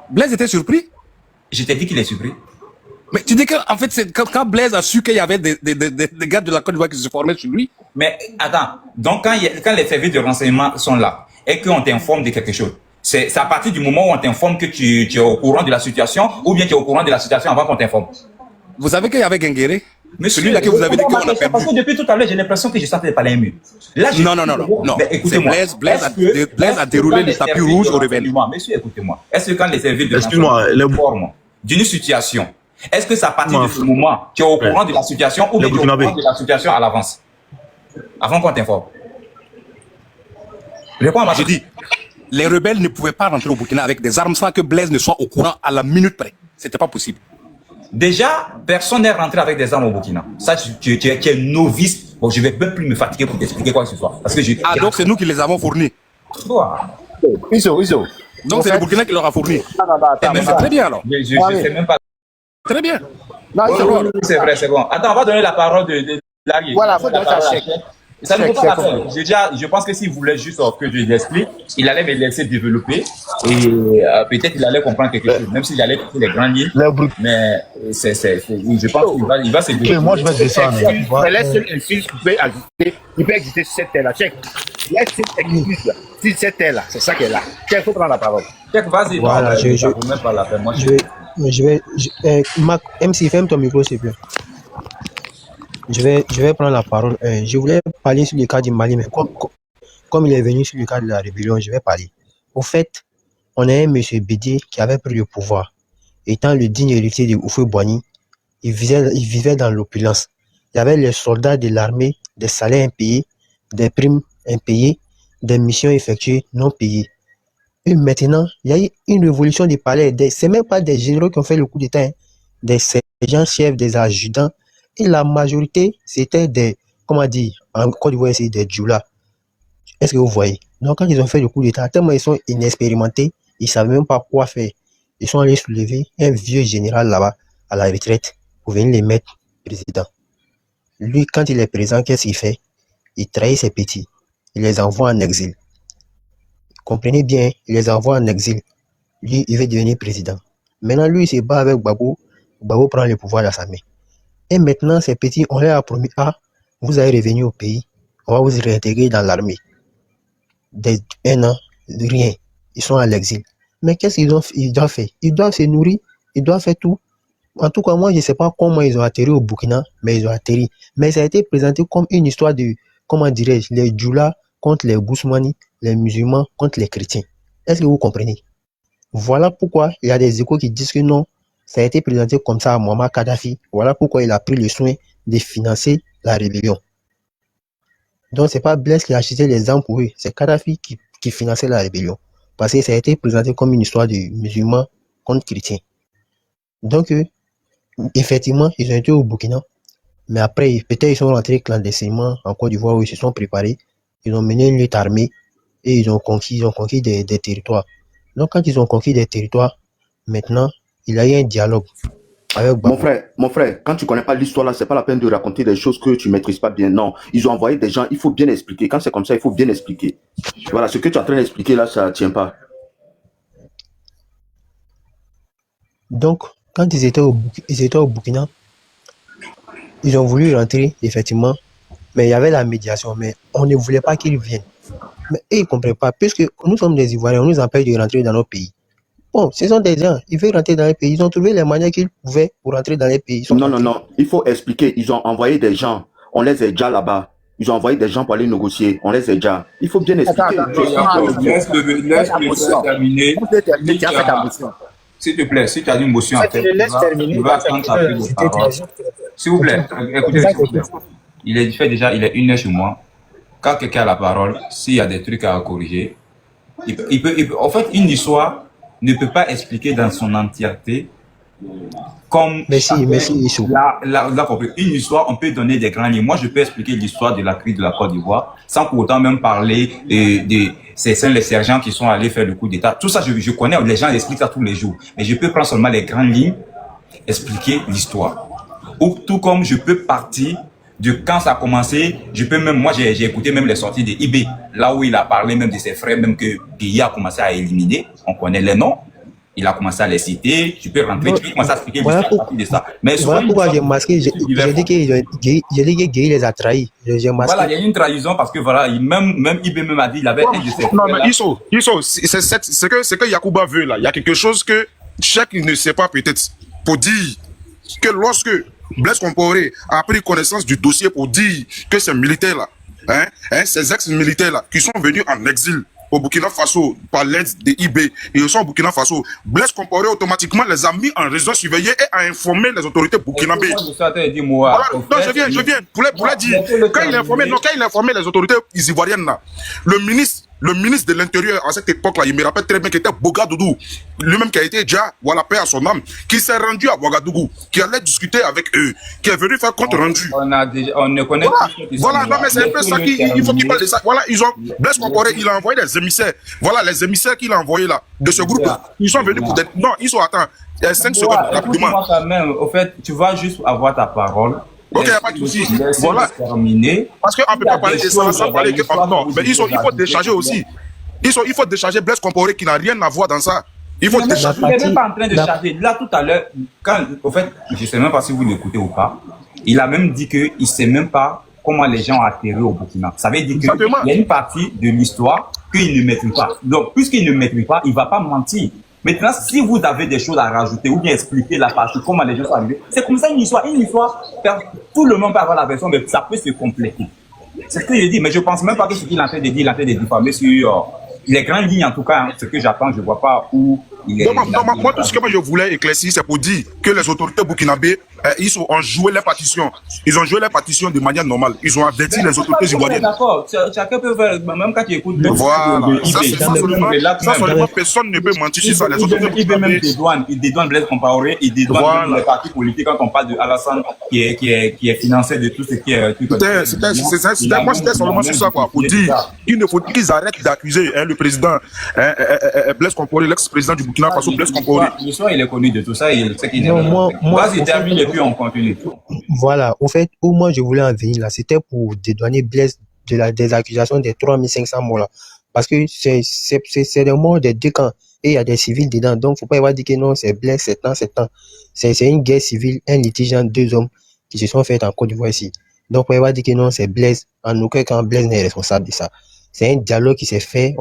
Blaise était surpris? Je t'ai dit qu'il est surpris. Mais tu dis qu'en fait, c'est quand Blaise a su qu'il y avait des gars de la Côte d'Ivoire qui se formaient sur lui. Mais attends, donc quand les services de renseignement sont là et qu'on t'informe de quelque chose, c'est à partir du moment où on t'informe que tu es au courant de la situation, ou bien tu es au courant de la situation avant qu'on t'informe. Vous savez qu'il y avait Genguéré? Celui-là que vous avez dit qu'on a perdu. Parce que depuis tout à l'heure, j'ai l'impression que je sentais pas les murs. Non. Écoutez-moi. Blaise a déroulé le tapis rouge aux rebelles. Monsieur, écoutez-moi. Est-ce que quand les services de Excuse-moi, renseignement d'une situation, est-ce que c'est à partir de ce moment tu es au courant de la situation ou bien tu es au courant de la situation à l'avance? Avant qu'on t'informe. Réponds à ma question. Je dis, les rebelles ne pouvaient pas rentrer au Burkina avec des armes sans que Blaise ne soit au courant à la minute près. C'était pas possible. Déjà, personne n'est rentré avec des armes au Burkina. Ça, tu es novice. Bon, je vais même plus me fatiguer pour t'expliquer quoi que ce soit. Parce que donc c'est nous qui les avons fournis. Iso. Donc c'est le Burkina qui leur a fourni. Mais c'est très bien alors. Je sais même pas. Très bien. Non, c'est vrai, c'est bon. Attends, on va donner la parole de Larry. Voilà, faut donner sa chèque. Ça ne peut pas la faire. Je pense que s'il voulait juste que je l'explique, il allait me laisser développer et peut-être il allait comprendre quelque chose, même s'il allait quitter les grands lignes. Mais je pense qu'il va se développer. Moi, je vais descendre. Mais laisse une fille qui peut exister sur cette terre-là. Check. Laisse sur cette terre-là. C'est ça qu'elle est là. Check, faut prendre la parole. Check, vas-y. Voilà, MC, ferme ton micro, s'il te plaît. Je vais prendre la parole. Je voulais parler sur le cas du Mali, mais comme il est venu sur le cas de la rébellion, je vais parler. Au fait, on a un monsieur Bédié qui avait pris le pouvoir. Étant le digne héritier de Houphouët-Boigny, il vivait dans l'opulence. Il y avait les soldats de l'armée, des salaires impayés, des primes impayées, des missions effectuées non payées. Et maintenant, il y a eu une révolution des palais. C'est même pas des généraux qui ont fait le coup d'État, hein. Des sergents chefs, des adjudants. Et la majorité, c'était des, comment dire, en Côte d'Ivoire, c'est des djoulas. Est-ce que vous voyez? Donc, quand ils ont fait le coup d'État, tellement ils sont inexpérimentés, ils ne savent même pas quoi faire. Ils sont allés soulever un vieux général là-bas, à la retraite, pour venir les mettre président. Lui, quand il est président, qu'est-ce qu'il fait? Il trahit ses petits. Il les envoie en exil. Comprenez bien, il les envoie en exil. Lui, il veut devenir président. Maintenant, lui, il se bat avec Gbagbo. Gbagbo prend le pouvoir dans sa main. Et maintenant, ces petits, on leur a promis, vous allez revenir au pays, on va vous réintégrer dans l'armée. Dès 1 an, rien. Ils sont à l'exil. Mais qu'est-ce qu'ils doivent faire? Ils doivent se nourrir, ils doivent faire tout. En tout cas, moi, je ne sais pas comment ils ont atterri au Burkina, mais ils ont atterri. Mais ça a été présenté comme une histoire de, comment dirais-je, les Djoula contre les Bousmani, les musulmans contre les chrétiens. Est-ce que vous comprenez? Voilà pourquoi il y a des échos qui disent que non, ça a été présenté comme ça à Muammar Kadhafi. Voilà pourquoi il a pris le soin de financer la rébellion. Donc, ce n'est pas Blaise qui a acheté les armes pour eux, c'est Kadhafi qui finançait la rébellion. Parce que ça a été présenté comme une histoire de musulmans contre chrétiens. Donc, effectivement, ils ont été au Burkina. Mais après, peut-être ils sont rentrés clandestinement en Côte d'Ivoire où ils se sont préparés. Ils ont mené une lutte armée et ils ont conquis des territoires. Donc, quand ils ont conquis des territoires, maintenant, il y a eu un dialogue avec Gbagbo. Mon frère, quand tu connais pas l'histoire là, c'est pas la peine de raconter des choses que tu maîtrises pas bien. Non, ils ont envoyé des gens, il faut bien expliquer. Quand c'est comme ça, il faut bien expliquer. Voilà, ce que tu es en train d'expliquer là, ça tient pas. Donc, quand ils étaient au Burkina, ils ont voulu rentrer, effectivement, mais il y avait la médiation, mais on ne voulait pas qu'ils viennent. Mais eux, ils ne comprennent pas, puisque nous sommes des Ivoiriens, on nous empêche de rentrer dans nos pays. Bon, ce sont des gens, ils veulent rentrer dans les pays, ils ont trouvé les manières qu'ils pouvaient pour rentrer dans les pays. Non, il faut expliquer, ils ont envoyé des gens, on les a déjà là-bas. Ils ont envoyé des gens pour aller négocier, on les a déjà. Il faut bien expliquer. Laisse-le terminer. S'il te plaît, si tu as une motion à faire, tu vas attendre après la parole. S'il vous plaît, écoutez, s'il vous plaît. Il est 1h chez moi. Quand quelqu'un a la parole, s'il y a des trucs à corriger, il peut, en fait, une histoire ne peut pas expliquer dans son entièreté comme... Merci, Issou. Là, compris. Une histoire, on peut donner des grands lignes. Moi, je peux expliquer l'histoire de la crise de la Côte d'Ivoire sans pour autant même parler de les sergents qui sont allés faire le coup d'État. Tout ça, je connais, les gens expliquent ça tous les jours. Mais je peux prendre seulement les grandes lignes, expliquer l'histoire. Ou tout comme je peux partir de quand ça a commencé, moi j'ai écouté même les sorties de IB, là où il a parlé même de ses frères, même que Guilla a commencé à éliminer, on connaît les noms, il a commencé à les citer, tu peux rentrer, tu peux commencer à expliquer l'histoire à partir de ça. Mais voilà pourquoi j'ai masqué, j'ai dit que Guilla les a trahis. Voilà, il y a une trahison parce que voilà, même IB même a dit, il avait un de ses frères. Non, mais Isso, ce que Yacouba veut là, il y a quelque chose que chacun ne sait pas peut-être, pour dire que lorsque Blaise Compaoré a pris connaissance du dossier pour dire que ces militaires-là, ces ex-militaires-là, qui sont venus en exil au Burkina Faso par l'aide des IB, et ils sont au Burkina Faso, Blaise Compaoré automatiquement les a mis en résidence surveillée et a informé les autorités burkinabées. Voilà, non, je viens, pour les dire, quand il a informé les autorités ivoiriennes là, le ministre de l'Intérieur à cette époque-là, il me rappelle très bien qu'il était Ouagadougou, lui-même qui a été déjà, voilà, paix à son âme, qui s'est rendu à Ouagadougou, qui allait discuter avec eux, qui est venu faire compte rendu. On ne connaît pas. Voilà, voilà, non, mais c'est un peu ça qu'il faut qu'il parle de ça. Voilà, Blaise Compaoré, il a envoyé des émissaires. Voilà, les émissaires qu'il a envoyés là, de ce groupe. Ils sont venus pour des. Non, ils sont, attends, 5 secondes, rapidement. Au fait, tu vas juste avoir ta parole. Ok, il n'y a pas de souci. Voilà. Parce qu'on ne peut pas parler de ça sans parler que. Non, mais il faut décharger aussi. Il faut décharger Blaise Compaoré qui n'a rien à voir dans ça. Il faut décharger. Il n'est même pas en train de charger. Là, tout à l'heure, au fait, je ne sais même pas si vous l'écoutez ou pas, il a même dit qu'il ne sait même pas comment les gens ont atterri au Burkina. Ça veut dire qu'il y a une partie de l'histoire qu'il ne maîtrise pas. Donc, puisqu'il ne maîtrise pas, il ne va pas mentir. Maintenant, si vous avez des choses à rajouter ou bien expliquer la partie, comment les gens sont arrivés, c'est comme ça une histoire. Une histoire, tout le monde peut avoir la version, mais ça peut se compléter. C'est ce que je dis, mais je ne pense même pas que ce qu'il est en train de dire, il est en train de diffamer sur les grandes lignes, en tout cas, ce que j'attends, je ne vois pas où il est. Moi, tout ce que je voulais éclaircir, c'est pour dire que les autorités burkinabées, ils ont joué les partitions. Ils ont joué les partitions de manière normale. Ils ont averti les autorités ivoiriennes. D'accord, chacun peut faire, même quand tu écoutes. Voilà, ça, seulement personne ne peut mentir sur ça. Les autorités burkinabées, ils dédouanent Blaise Compaoré, ils dédouanent les partis politiques quand on parle de Alassane qui est financé de tout ce qui est. Moi, c'était seulement sur ça, quoi, pour dire qu'ils arrêtent d'accuser le président Blaise Compaoré, l'ex-président du Burkina Faso, Blaise Compaoré. L'histoire, il est connu de tout ça, il sait qu'il est. Vas-y, termine et puis on continue. Voilà, au fait, où moi je voulais en venir là, c'était pour dédouaner Blaise des accusations des 3500 morts là. Parce que c'est des morts des deux camps. Et il y a des civils dedans. Donc, il ne faut pas y avoir dit que non, c'est Blaise, c'est temps, c'est temps. C'est une guerre civile, un litige entre deux hommes qui se sont faits en Côte d'Ivoire ici. Donc, il ne faut pas y avoir dit que non, c'est Blaise. En aucun cas, Blaise n'est responsable de ça. C'est un dialogue qui s'est fait.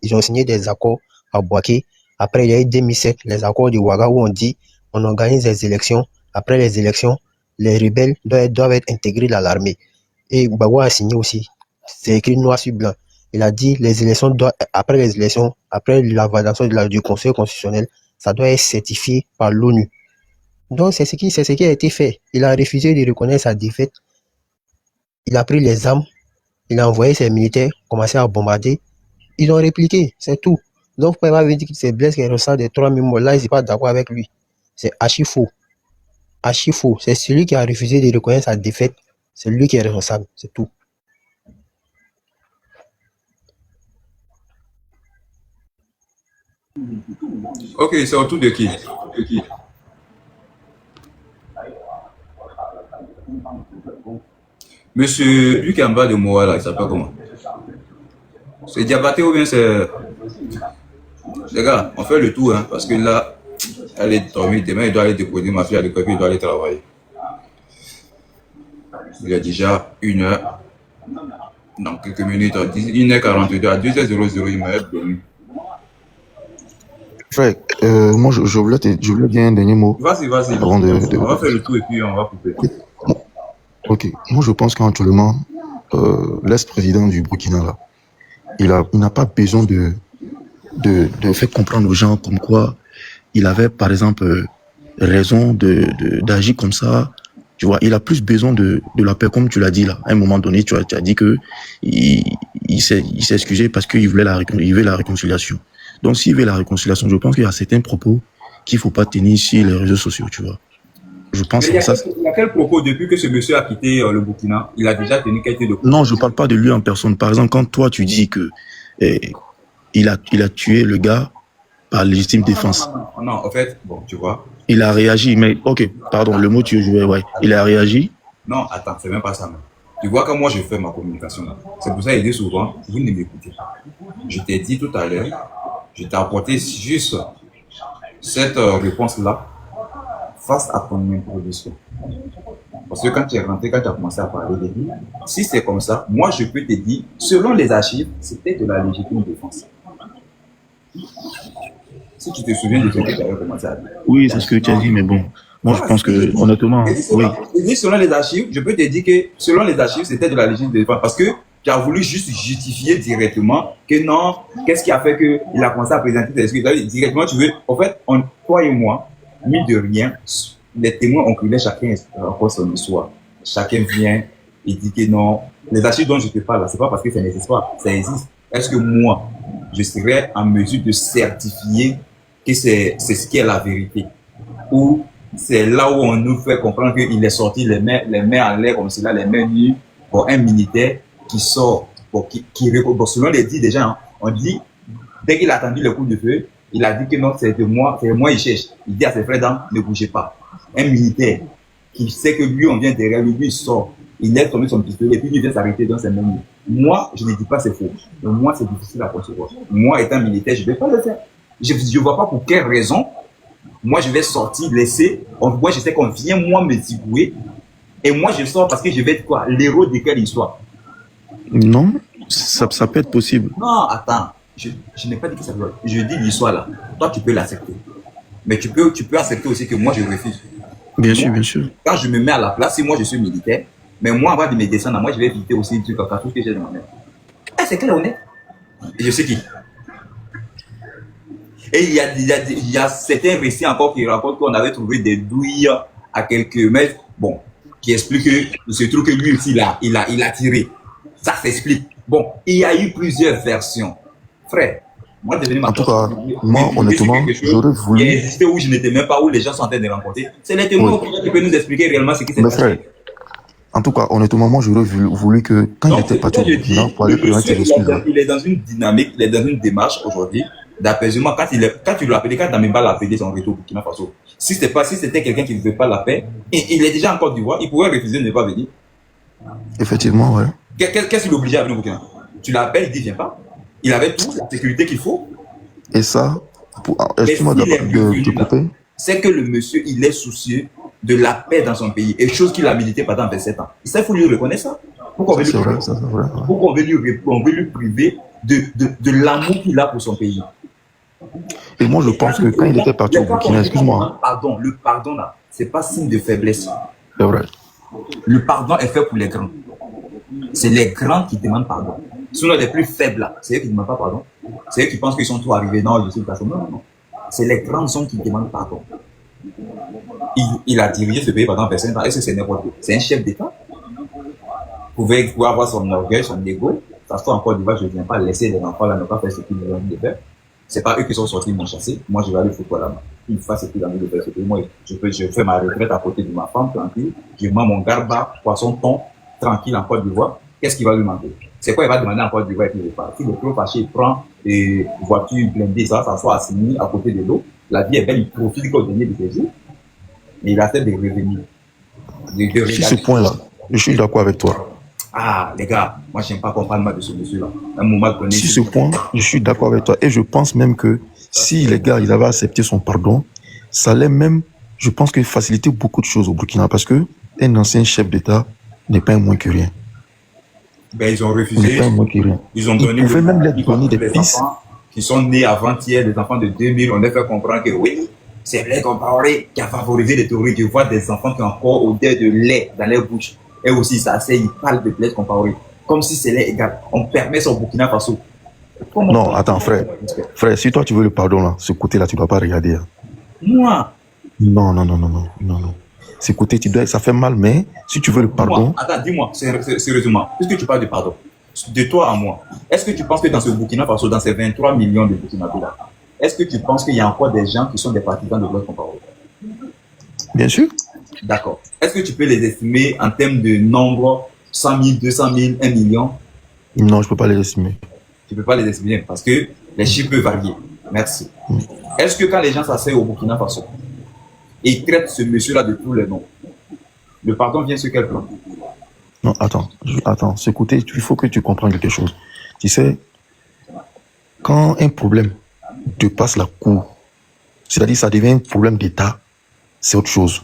Ils ont signé des accords à Bouaké. Après, il y a eu 2007, les accords de Ouaga où on dit on organise des élections. Après les élections, les rebelles doivent être intégrés dans l'armée. Et Bagua a signé aussi. C'est écrit noir sur blanc. Il a dit les élections après la validation du Conseil constitutionnel, ça doit être certifié par l'ONU. Donc c'est ce qui a été fait. Il a refusé de reconnaître sa défaite. Il a pris les armes, il a envoyé ses militaires commencer à bombarder. Ils ont répliqué, c'est tout. Donc vous pouvez dire que c'est Blaise qui est responsable des 3000 morts. Là, ils ne sont pas d'accord avec lui. C'est archi faux. Archi faux. C'est celui qui a refusé de reconnaître sa défaite. C'est lui qui est responsable. C'est tout. Ok, c'est autour de qui? Monsieur, lui qui est en bas de moi là, il s'appelle comment? C'est Diabaté ou bien c'est... Les gars, on fait le tour, hein, parce que là, elle est dormie. Demain, il doit aller déposer ma fille à l'école, puis il doit aller travailler. Il est déjà 1h. Dans quelques minutes, 1h42, à 2h00, il m'a dormi. Frère, moi je voulais dire un dernier mot. Vas-y. Avant de... On va faire le tour et puis on va couper. Ok, moi je pense qu'actuellement, l'ex-président du Burkina, là, il n'a pas besoin de faire comprendre aux gens comme quoi il avait par exemple raison d'agir comme ça. Tu vois, il a plus besoin de la paix, comme tu l'as dit là. À un moment donné, tu as dit que il s'est excusé parce qu'il voulait la réconciliation. Donc s'il veut la réconciliation, je pense qu'il y a certains propos qu'il faut pas tenir sur les réseaux sociaux, tu vois. Je pense que ça. Il y a quel propos depuis que ce monsieur a quitté le Burkina? Il a déjà tenu quelques de... Non, je parle pas de lui en personne. Par exemple, quand toi tu dis que il a tué le gars par légitime défense. Non, en fait, bon, tu vois. Il a réagi, mais ok, pardon, le mot tu jouais, ouais. Il a réagi. Non, attends, c'est même pas ça. Tu vois que moi je fais ma communication là. C'est pour ça qu'il dit souvent, vous ne m'écoutez pas. Je t'ai dit tout à l'heure, je t'ai apporté juste cette réponse-là face à ton introduction. Parce que quand tu es rentré, quand tu as commencé à parler de lui, si c'est comme ça, moi je peux te dire, selon les archives, c'était de la légitime défense. Si tu te souviens de ce que tu avais commencé à dire. Oui, c'est ce que tu as dit, mais bon, moi je pense que, honnêtement, oui. Et selon les archives, je peux te dire que selon les archives, c'était de la légitime défense. Parce que tu as voulu juste justifier directement que non, qu'est-ce qui a fait qu'il a commencé à présenter des excuses. Directement, tu veux, en fait, toi et moi, mis de rien, les témoins ont crié chacun raconte son histoire. Chacun vient et dit que non, les archives dont je te parle, c'est pas parce que ça n'existe pas, ça existe. Est-ce que moi, je serais en mesure de certifier que c'est ce qui est la vérité? Ou c'est là où on nous fait comprendre qu'il est sorti les mains en l'air comme cela, les mains nues, pour un militaire qui sort, bon, selon les dits des gens, hein, on dit, dès qu'il a attendu le coup de feu, il a dit que non, c'est moi, il cherche. Il dit à ses frères d'armes, ne bougez pas. Un militaire qui sait que lui, on vient derrière lui, il sort, il laisse tomber son pistolet, puis il vient s'arrêter dans ses mains. Moi, je ne dis pas c'est faux. Mais moi, c'est difficile à concevoir. Moi, étant militaire, je ne vais pas le faire. Je ne vois pas pour quelle raison. Moi, je vais sortir, laisser. Moi, je sais qu'on vient, moi, me zigouer. Et moi, je sors parce que je vais être quoi? L'héros de quelle histoire? Non, ça peut être possible. Non, attends. Je n'ai pas dit que ça peut. Je dis l'histoire là. Toi, tu peux l'accepter. Mais tu peux accepter aussi que moi, je refuse. Bien sûr, bien sûr. Quand je me mets à la place, si moi, je suis militaire, mais moi, avant de me descendre, moi, je vais éviter aussi des trucs comme ça, tout ce que j'ai dans ma main. C'est clair, honnête. Et je sais qui. Et il y a certains récits encore qui racontent qu'on avait trouvé des douilles à quelques mètres, bon, qui expliquent que il se trouve que lui aussi, il a tiré. Ça s'explique. Bon, il y a eu plusieurs versions. Frère, moi, en tout cas, moi, honnêtement, j'aurais voulu... Il y a existé où je n'étais même pas, où les gens sont en train de rencontrer. C'est les témoins qui peuvent nous expliquer réellement ce qui s'est passé. En tout cas, honnêtement, moi, j'aurais voulu que, quand il était parti au Burkina, pour aller présenter ses excuses. Il est dans une dynamique, il est dans une démarche aujourd'hui d'apaisement. Quand tu l'as appelé, quand Damiba l'a appelé son retour au Burkina Faso, si c'était quelqu'un qui ne veut pas la paix, et il est déjà en Côte d'Ivoire, il pourrait refuser de ne pas venir. Effectivement, ouais. Qu'est-ce qu'il l'obligeait à venir au Burkina? Tu l'appelles, il dit viens pas. Il avait tout, la sécurité qu'il faut. Et ça, Mais Excuse-moi s'il est de revenu te là, couper. c'est que le monsieur, il est soucieux de la paix dans son pays. Et chose qu'il a milité pendant 27 ans. Ça, il faut lui reconnaître ça. Pourquoi on veut Ça, lui c'est vrai, priver? ça, c'est vrai. Pourquoi on veut lui priver de l'amour qu'il a pour son pays? Et moi, je pense que quand il était parti au Burkina, excuse-moi, Pardon, le pardon là, c'est pas signe de faiblesse. c'est vrai. Le pardon est fait pour les grands. C'est les grands qui demandent pardon. Sinon, les plus faibles là, c'est eux qui ne demandent pas pardon. C'est eux qui pensent qu'ils sont tout arrivés. Non, je suis pas. Non, non. C'est les grands hommes qui demandent pardon. Il a dirigé ce pays pendant 25 ans. Est-ce que c'est n'importe quoi? C'est un chef d'État. Pouvait avoir son orgueil, son ego. Ça se trouve encore du bas, je ne viens pas laisser les enfants là ne pas faire ce qu'ils ont envie de faire. C'est pas eux qui sont sortis, ils m'ont chassé. Moi, je vais aller foutre là-bas. Ils fassent ce qu'ils ont envie de faire. Moi, je fais ma retraite à côté de ma femme, tranquille. Je mets mon garba, poisson thon, tranquille en Côte d'Ivoire. Qu'est-ce qui va lui manquer? C'est quoi il va demander en Côte d'Ivoire qu'il repart? Si le trop fâché, il prend une voiture blindée, ça s'assoit à Signy, à côté de l'eau. La vie est belle, il profite qu'au dernier de ses jours. Mais il a fait des revenus. Sur ce point-là, je suis d'accord avec toi. Ah, les gars, moi, je n'aime pas comprendre mal de ce monsieur-là. À un moment donné. Sur ce point, je suis d'accord avec toi. Et je pense même que si les gars, ils avaient accepté son pardon, ça allait même, je pense que faciliter beaucoup de choses au Burkina parce que un ancien chef d'État n'est pas un moins que rien. Ben, ils ont Il n'est refusé. pas un moins que rien. Ils ont Ils donné. pouvaient même leur donner des les pistes. enfants qui sont nés avant-hier, les enfants de 2000, on a fait comprendre que oui, c'est Blaise Compaoré qui a favorisé les terroristes. Je vois des enfants qui ont encore odeur de lait dans leur bouche. Et aussi, ça, c'est, ils parlent de Blaise Compaoré. Comme si c'est égal. On permet ça au Burkina Faso. Non, attends, frère. Frère, si toi tu veux le pardon là, ce côté-là, tu ne dois pas regarder. Hein. Moi, Non, non, non, non, non, non, non. Ce côté, ça fait mal, mais si tu veux le pardon, attends, dis-moi, sérieusement, puisque tu parles de pardon, de toi à moi, est-ce que tu penses que dans ce Burkina Faso, dans ces 23 millions de Burkinabés là, est-ce que tu penses qu'il y a encore des gens qui sont des partisans de Blaise Compaoré? bien sûr. D'accord. Est-ce que tu peux les estimer en termes de nombre, 100 000, 200 000, 1 million? Non, je ne peux pas les estimer. Tu ne peux pas les estimer parce que les chiffres peuvent varier. Merci. Est-ce que quand les gens s'asseyent au Burkina Faso et traitent ce monsieur-là de tous les noms, le pardon vient sur quel plan? Non, attends, ce côté, il faut que tu comprennes quelque chose. Tu sais, quand un problème dépasse la cour, c'est-à-dire ça devient un problème d'État, c'est autre chose.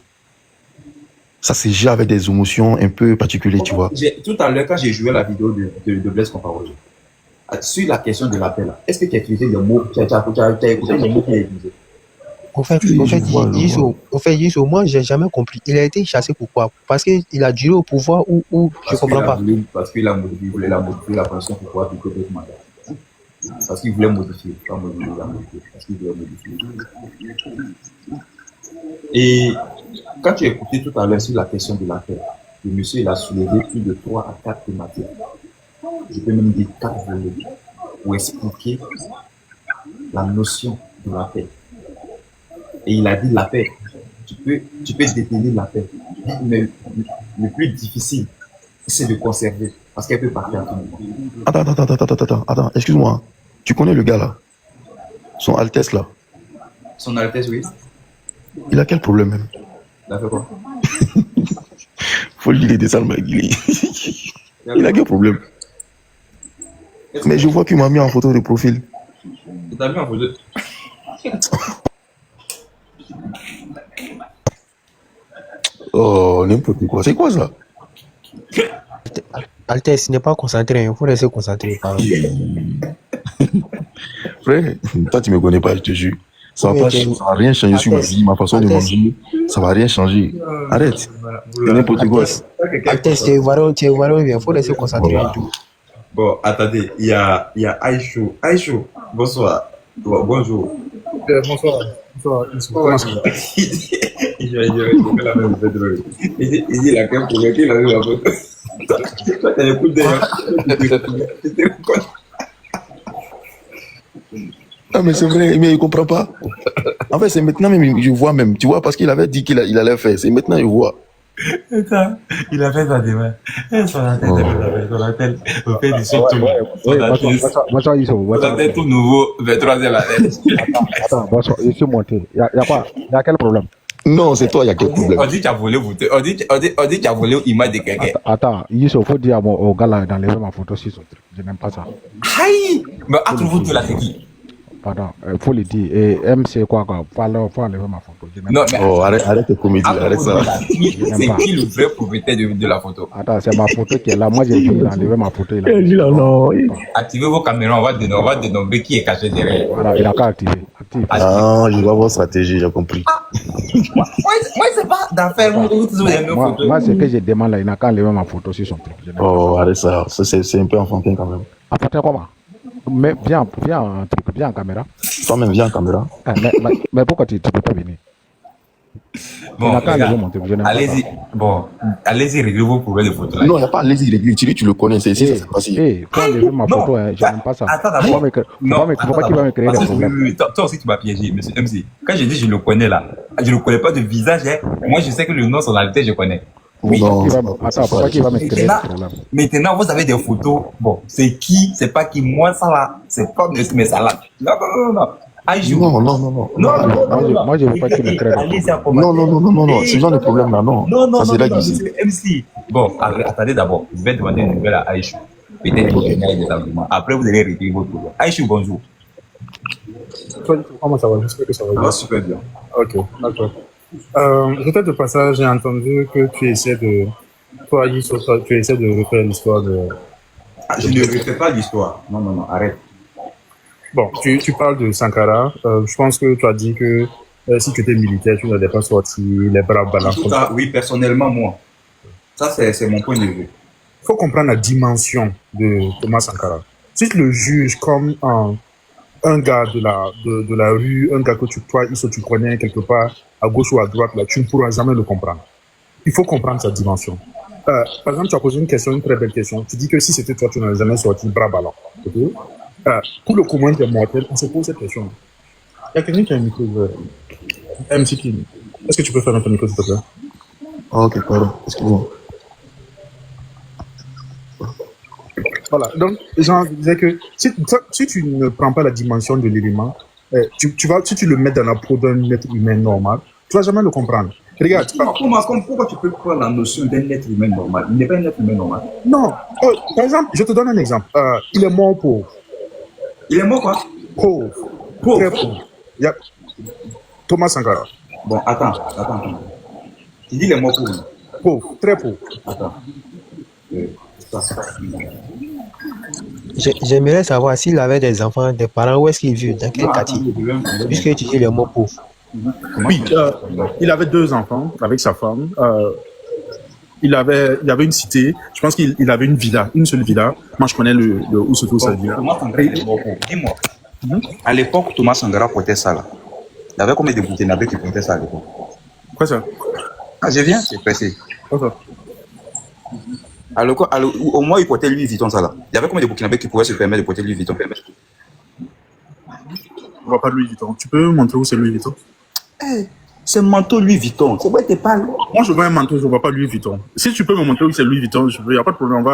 Ça se gère avec des émotions un peu particulières, tu vois. Tout à l'heure, quand j'ai joué la vidéo de Blaise Compaoré, sur la question de l'appel, est-ce que tu as utilisé les mots, tu as écouté les mots qu'il a utilisés? Au fait, Yiso, moi, j'ai jamais compris. Il a été chassé pourquoi? Parce qu'il a duré au pouvoir ou je comprends pas. Parce qu'il voulait la modifier la position pour pouvoir du côté du mandat. Parce qu'il voulait modifier, pas modifier, parce qu'il voulait modifier. Et quand tu as écouté tout à l'heure sur la question de l'appel, le monsieur il a soulevé plus de 3 à 4 thématiques. Je peux même dire 4 volets pour expliquer la notion de la paix. Et il a dit la paix. Tu peux détenir la paix. Mais le plus difficile, c'est de conserver. Parce qu'elle peut partir à tout moment. Attends, excuse-moi. Tu connais le gars là? Son Altesse là? Son Altesse, oui. Il a quel problème même? Il a fait quoi? Faut lui dire des salles, il a quel problème? Mais je vois qu'il m'a mis en photo de profil. Il t'a mis en photo? Oh, n'importe quoi. C'est quoi ça? Altesse, n'est pas concentré, il faut rester concentré. Frère, toi tu me connais pas, je te jure. Ça va rien changer sur ma vie, ma façon de manger. Ça va rien changer. Arrête. C'est n'importe quoi. Altesse, tu es varron, il faut rester concentré. Bon, attendez, il y a Aïchou. Aïchou, bonsoir. Bonjour. Bonsoir. Il dit la crème pour lequel il a eu la photo. Toi, t'as les coups derrière. Ah, mais c'est vrai, mais il comprend pas. En fait, c'est maintenant même, je vois même. Tu vois, parce qu'il avait dit qu'il allait faire. C'est maintenant, je vois. Il a fait ça demain. Son attel, au fait, il sort tout. Bonsoir, Son attel tout nouveau, 23e la tête. Attends, bonsoir, je suis monté. Il y a quel problème? Non, c'est toi, il y a quel problème? On dit que tu as volé, on dit que tu as volé l'image de quelqu'un. Attends, il faut dire au gars là d'enlever ma photo sur son truc. Je n'aime pas ça. Aïe! Mais entre vous deux là, c'est qui? Pardon, il faut le dire. Et MC quoi, faut enlever ma photo. Non, mais Oh, arrête tes comédies, arrête ça. c'est qui le vrai propriétaire de la photo? Attends, c'est ma photo qui est là. Moi, j'ai dit, il a enlevé ma photo. Activez vos caméras, on va dénombrer qui est caché derrière. Voilà, il a qu'à activer. Active. Ah, je vois votre stratégie, j'ai compris. Moi, c'est pas d'affaire. Moi, ce que je demande là, il n'a qu'à enlever ma photo sur son truc. Oh, arrête ça. C'est un peu enfantin quand même. Apportez comment? Mais viens en caméra. Toi-même, viens en caméra. Ah, mais pourquoi tu ne peux pas venir? Bon, Il n'a qu'à regarde, enlever mon truc. Je n'aime pas allez-y, bon, allez-y, réglez vos problèmes de photo là. Non, il n'y a pas allez-y, réglé. Tu le connais, c'est ici, ça s'est passé. Faut enlever ma photo, hein, je n'aime pas ça. Attends d'abord. Faut pas qu'il va me créer des problèmes. Oui, toi aussi, tu m'as piégé, monsieur MC. Quand je dis je le connais là, je ne connais pas de visage, hein. Moi, je sais que le nom, son réalité, je connais. Oui. Attends, faut pas qu'il va me créer des problèmes. Maintenant, vous avez des photos. Bon, c'est qui, c'est pas qui. Moi, ça là, c'est pas de mes salades. Non. Aïjou. Non. Moi, je veux pas qu'il me crée des problèmes. Non. Ce genre de problème là, non. Non, ça, c'est monsieur MC. Bon, attendez d'abord. Je vais demander une nouvelle à Aïchou. Peut-être qu'il y a des arguments. Après, vous allez régler votre problème. Aïchou, bonjour. Comment ça va? J'espère que ça va bien. Ça va super bien. Ok, d'accord. Peut-être de passage, j'ai entendu que tu essaies de refaire l'histoire de... Je ne refais pas l'histoire. Non, arrête. Bon, tu parles de Sankara. Je pense que tu as dit que si tu étais militaire, tu n'allais pas sortir les bras ballants. En tout cas, oui, personnellement, moi. Ça, c'est mon point de vue. Il faut comprendre la dimension de Thomas Sankara. Si tu le juges comme un gars de la rue, un gars que tu connais quelque part, à gauche ou à droite, là, tu ne pourras jamais le comprendre. Il faut comprendre sa dimension. Par exemple, tu as posé une très belle question. Tu dis que si c'était toi, tu n'aurais jamais sorti bras ballants. Okay? Pour le commun des mortels, on se pose cette question. Il y a quelqu'un qui a un micro ouvert. MC King, est-ce que tu peux faire un micro, s'il te plaît? Ok, pardon, excuse-moi. Voilà, donc, Jean disait que si tu ne prends pas la dimension de l'élément, si tu le mets dans la peau d'un être humain normal, tu ne vas jamais le comprendre. Regarde. Pourquoi tu peux prendre la notion d'un être humain normal? Il n'est pas un être humain normal. Non. Par exemple, je te donne un exemple. Il est mort pauvre. Il est mort quoi? Pauvre. Très pauvre. Thomas Sankara. Bon, attends. Tu dis il est mort pauvre? Pauvre, très pauvre. Attends. J'aimerais savoir s'il avait des enfants, des parents, où est-ce qu'il vit, dans quel quartier, puisque tu dis les mots pauvres. Oui, il avait 2 enfants avec sa femme. Il avait une cité. Je pense qu'il avait une villa, une seule villa. Moi, je connais où se trouve cette villa. Dis-moi, à l'époque, Thomas Sankara portait ça là. Il y avait combien de Burkinabés qui portaient ça à l'époque? Quoi ça? Ah, je viens, c'est pressé. D'accord. Alors, au moins, il portait Louis Vuitton, ça là. Il y avait combien de Burkinabés qui pouvaient se permettre de porter Louis Vuitton? On voit pas Louis Vuitton. Tu peux me montrer où c'est Louis Vuitton? C'est un manteau Louis Vuitton. C'est quoi tu parles? Moi, je vois un manteau, je ne vois pas Louis Vuitton. Si tu peux me montrer où c'est Louis Vuitton, il n'y a pas de problème.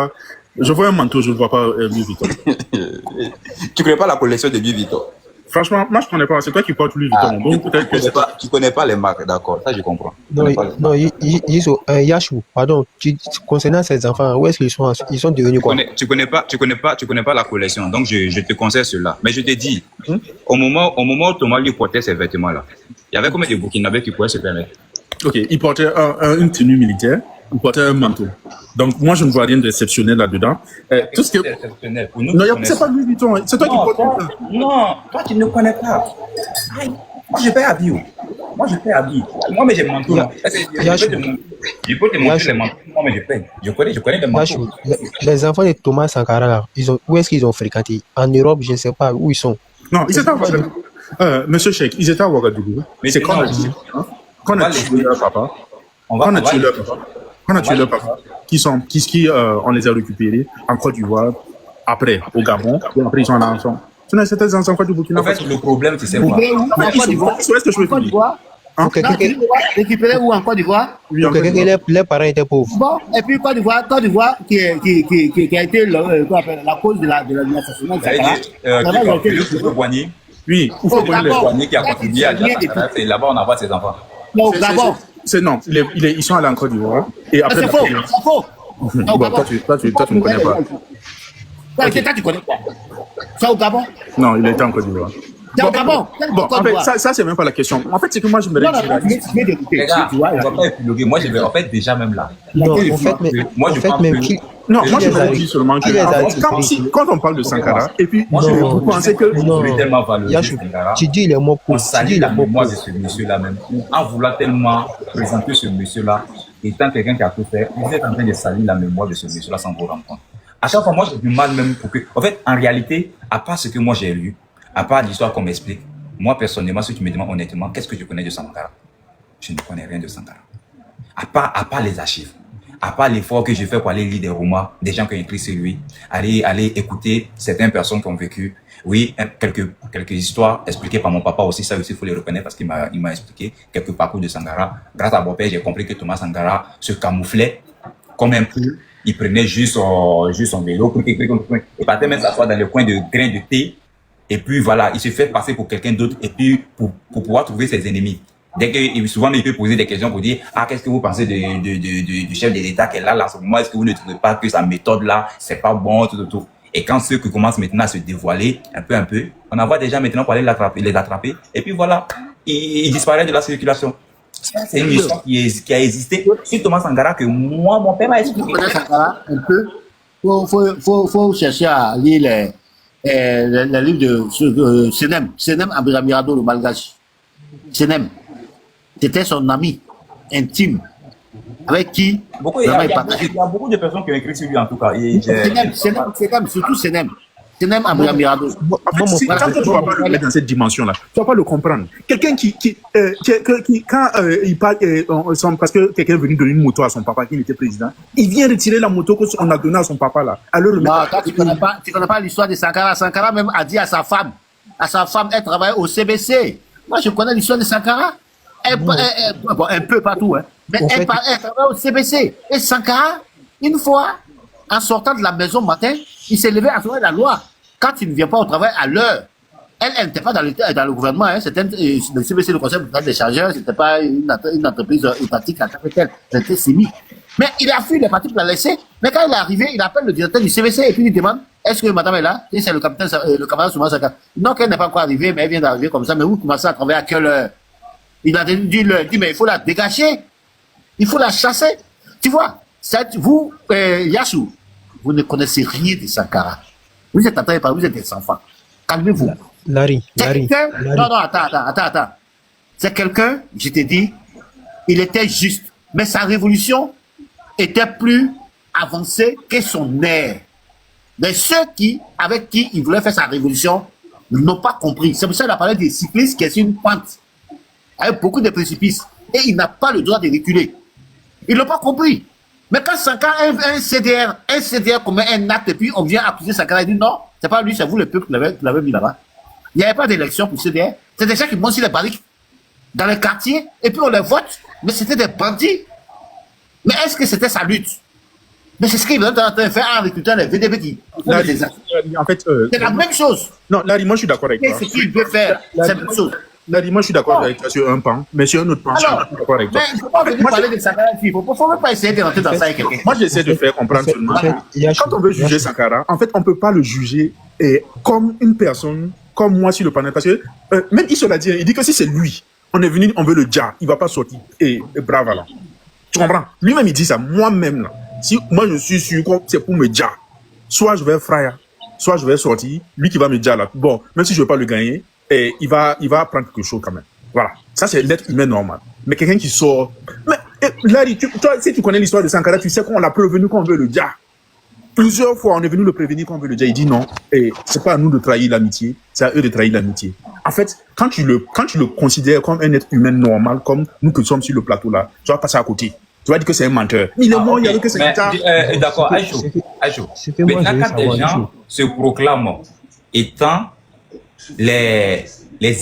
Je vois un manteau, je ne vois pas Louis Vuitton. Tu connais pas la collection de Louis Vuitton? Franchement, moi, je ne connais pas. C'est toi qui portes Louis Vuitton. Donc, peut-être que tu connais pas les marques, d'accord. Ça, je comprends. Yachou, pardon. Concernant ces enfants, où est-ce qu'ils sont? Ils sont devenus quoi? Tu connais pas la collection. Donc, je te conseille cela. Mais je te dis, au moment où Thomas lui portait ces vêtements-là, il y avait combien de Burkinabés qui pouvaient se permettre? Ok, il portait une tenue militaire, il portait un manteau. Donc, moi, je ne vois rien d'exceptionnel là-dedans. Tout ce que... Non, c'est pas Louis Vuitton. C'est toi qui portes ça. Non, toi, tu ne connais pas. Moi, je paie habillé. Moi, mais j'ai manteau. Je peux te montrer les manteaux. Moi, mais je paie. Je connais les manteaux. Les enfants de Thomas Sankara, là, où est-ce qu'ils ont fréquenté? En Europe, je ne sais pas où ils sont. Non, ils étaient à Ouagadougou. Monsieur Cheikh, ils étaient à Ouagadougou. Mais c'est quand on a tué leur papa. On a tué leur papa. On les a récupérés en Côte d'Ivoire, après au Gabon, et après ils sont en enfant. Tu n'as certains enfants du Burkina Faso. En fait, le problème, tu sais quoi? En Côte d'Ivoire. Est-ce que je peux dire? Récupéré où en Côte d'Ivoire? Les parents étaient pauvres. Bon, et puis Côte d'Ivoire qui a été la cause de l'assassinat de Sankara. Oui, Oufoué qui a contribué à Sankara, c'est là-bas on envoie ses enfants. Non, Gabon. Non, ils sont allés en Côte d'Ivoire. Et après, c'est faux. Bon, toi, tu ne connais pas. Toi, tu connais pas. C'est au Gabon? Non, il était en Côte d'Ivoire. C'est au Gabon. Bon, en fait, ça c'est même pas la question. En fait, c'est que moi, je me Non, non, réfléchis. tu viens d'écouter. Les gars, Tu vois, on va pas épiloguer. Moi, je vais, en fait, déjà même là. Non, en fait, mais, moi, en je fait, pense même que... qui, Non, qui moi je les me a dis seulement qui les a que quand on parle de Sankara, et puis Moi, vous pensez que... non, il est tellement valorisé, Yachou, Sankara. tu dis les mots On pour, salit la mémoire de ce monsieur-là même. En voulant tellement présenter ce monsieur-là, étant quelqu'un qui a tout fait, vous êtes en train de salir la mémoire de ce monsieur-là sans vous rendre compte. À chaque fois, moi, j'ai du mal même pour que... En fait, en réalité, à part ce que moi j'ai lu, à part l'histoire qu'on m'explique, moi, personnellement, si tu me demandes honnêtement, qu'est-ce que je connais de Sankara? Je ne connais rien de Sankara. À part les archives, à part l'effort que j'ai fait pour aller lire des romans, des gens qui ont écrit sur lui, aller écouter certaines personnes qui ont vécu, oui, quelques histoires expliquées par mon papa aussi, ça aussi, il faut les reconnaître parce qu'il m'a expliqué quelques parcours de Sankara. Grâce à mon père, j'ai compris que Thomas Sankara se camouflait comme un peu. Il prenait juste son vélo, il partait même s'asseoir dans le coin de grains de thé, et puis voilà, il se fait passer pour quelqu'un d'autre, et puis pour pouvoir trouver ses ennemis. Dès que souvent il peut poser des questions pour dire qu'est-ce que vous pensez du chef de l'État qu'elle a là en ce moment, est-ce que vous ne trouvez pas que sa méthode là c'est pas bon, tout. Et quand ceux qui commencent maintenant à se dévoiler un peu, on en voit déjà maintenant pour aller les attraper, et puis voilà, il disparaît de la circulation. C'est une histoire qui a existé sur Thomas Sankara que moi, mon père m'a expliqué. Sankara un peu. Faut chercher à lire les livres de Senem Amirado, le malgache. Senem. C'était son ami intime. Avec qui il y a beaucoup de personnes qui ont écrit sur lui en tout cas. Senem, surtout Senem. Senem Amirado. Quand tu ne vas pas le mettre dans cette dimension-là, tu ne vas pas le comprendre. Quelqu'un qui quand il parle, parce que quelqu'un est venu donner une moto à son papa qui était président, il vient retirer la moto qu'on a donnée à son papa là. Alors, tu connais pas l'histoire de Sankara. Sankara même a dit à sa femme, elle travaille au CBC. Moi, je connais l'histoire de Sankara. Un peu partout, hein. Mais elle travaille au CBC. Et Sankara, une fois, en sortant de la maison matin, il s'est levé à travers la loi. Quand il ne vient pas au travail à l'heure, elle n'était pas dans le gouvernement, hein. C'était le CBC, le Conseil des chargeurs, c'était pas une entreprise étatique à capital, c'était CIMI. Mais il a fui, il est parti pour la laisser. Mais quand il est arrivé, il appelle le directeur du CBC et puis il demande est-ce que madame est là? Et c'est le camarade Souma Sankara. Non, qu'elle n'est pas encore arrivée, mais elle vient d'arriver comme ça. Mais vous commencez à travailler à quelle heure? Il a dit, mais il faut la dégager. Il faut la chasser. Tu vois, vous, Yachou, vous ne connaissez rien de Sankara. Vous êtes en train de parler, vous êtes des enfants. Calmez-vous. Larry. Non, attends. C'est quelqu'un, je t'ai dit, il était juste. Mais sa révolution était plus avancée que son ère. Mais ceux avec qui il voulait faire sa révolution n'ont pas compris. C'est pour ça qu'il a parlé des cyclistes qui est sur une pente, avec beaucoup de précipices. Et il n'a pas le droit de reculer. Ils n'ont pas compris. Mais quand Sankara a un CDR commet un acte et puis on vient accuser Sankara et dit non, c'est pas lui, c'est vous le peuple qui l'avez mis là-bas. Il n'y avait pas d'élection pour CDR. C'est des gens qui montent sur les barriques dans les quartiers et puis on les vote. Mais c'était des bandits. Mais est-ce que c'était sa lutte? Mais c'est ce qu'il est en train de faire en recrutant les VDB qui en fait, c'est la même chose. Non, Larry, moi je suis d'accord avec toi. C'est ce qu'il veut faire, c'est la même chose. Larry, moi je suis d'accord avec toi sur un pan, mais sur un autre pan, je suis d'accord avec toi. Mais il ne faut pas venir parler de Sankara, il ne faut même pas essayer de rentrer dans ça avec quelqu'un. Moi j'essaie de faire comprendre seulement. Quand on veut juger Sankara, en fait, on ne peut pas le juger comme une personne, comme moi sur le panel. Parce que même il se l'a dit, il dit que si c'est lui, on est venu, on veut le dire, il ne va pas sortir. Et bravo alors. Tu comprends? Lui-même il dit ça, moi-même là. Si moi je suis sûr que c'est pour me dire, soit je vais frère, soit je vais sortir, lui qui va me dire là, bon, même si je ne veux pas le gagner, il va prendre quelque chose quand même. Voilà. Ça, c'est l'être humain normal. Mais quelqu'un qui sort. Mais Larry, toi, si tu connais l'histoire de Sankara, tu sais qu'on l'a prévenu qu'on veut le dire. Plusieurs fois, on est venu le prévenir qu'on veut le dire. Il dit non. Et c'est pas à nous de trahir l'amitié, c'est à eux de trahir l'amitié. En fait, quand tu le considères comme un être humain normal, comme nous que sommes sur le plateau là, tu vas passer à côté. Tu vas dire que c'est un menteur. Il est mort, il y a que c'est un d'accord, Aïcho. Maintenant, quand des gens se proclament étant les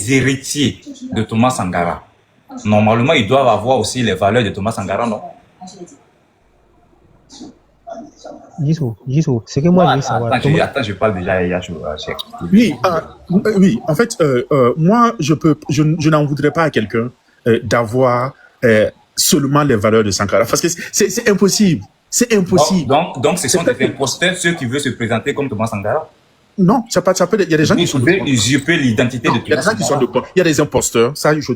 héritiers de Thomas Sankara, normalement, ils doivent avoir aussi les valeurs de Thomas Sankara, non? Yisou, c'est que moi je veux savoir. Attends, je parle déjà à Yachou. Oui, en fait, moi, je n'en voudrais pas à quelqu'un d'avoir seulement les valeurs de Sankara, parce que c'est impossible. C'est impossible. Donc ce sont des imposteurs, ceux qui veulent se présenter comme Thomas Sankara? Non, il y a des gens qui sont... Il veut usurper l'identité de Il y a des gens qui sont de... Il y a des imposteurs, ça, je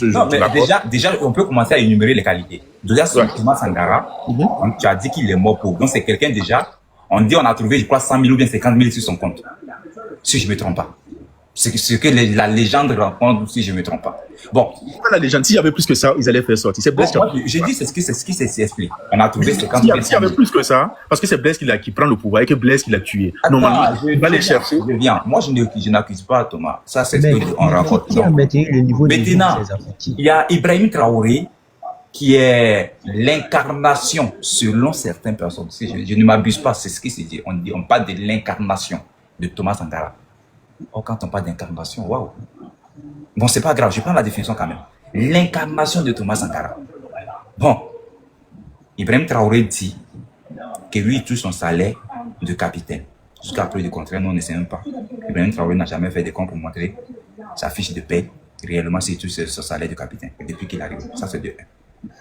non, mais déjà, on peut commencer à énumérer les qualités. Déjà, sur Thomas Sankara, tu as dit qu'il est mort pauvre. Donc, c'est quelqu'un déjà, on a trouvé, je crois, 100 000 ou bien 50 000 sur son compte. Si je ne me trompe pas. C'est ce que la légende raconte, si je ne me trompe pas. Bon. Pas la légende, s'il y avait plus que ça, ils allaient faire sortir. C'est Blaise j'ai dit, c'est ce qui s'explique. On a trouvé 50 000. S'il y avait plus que ça, parce que c'est Blaise qui prend le pouvoir et que Blaise qui l'a tué. Normalement, il va les chercher. Moi, je n'accuse pas Thomas. Ça, c'est ce qu'on raconte. Maintenant, il y a Ibrahim Traoré, qui est l'incarnation, selon certaines personnes. Je ne m'abuse pas, c'est ce qui se dit. On parle de l'incarnation de Thomas Sankara. Oh, quand on parle d'incarnation, waouh. Bon, c'est pas grave, je prends la définition quand même. L'incarnation de Thomas Sankara. Bon, Ibrahim Traoré dit que lui, il touche son salaire de capitaine. Jusqu'à preuve du contraire, nous, on ne sait même pas. Ibrahim Traoré n'a jamais fait de compte pour montrer sa fiche de paie. Réellement, c'est touche son salaire de capitaine depuis qu'il arrive. Ça, c'est de 1.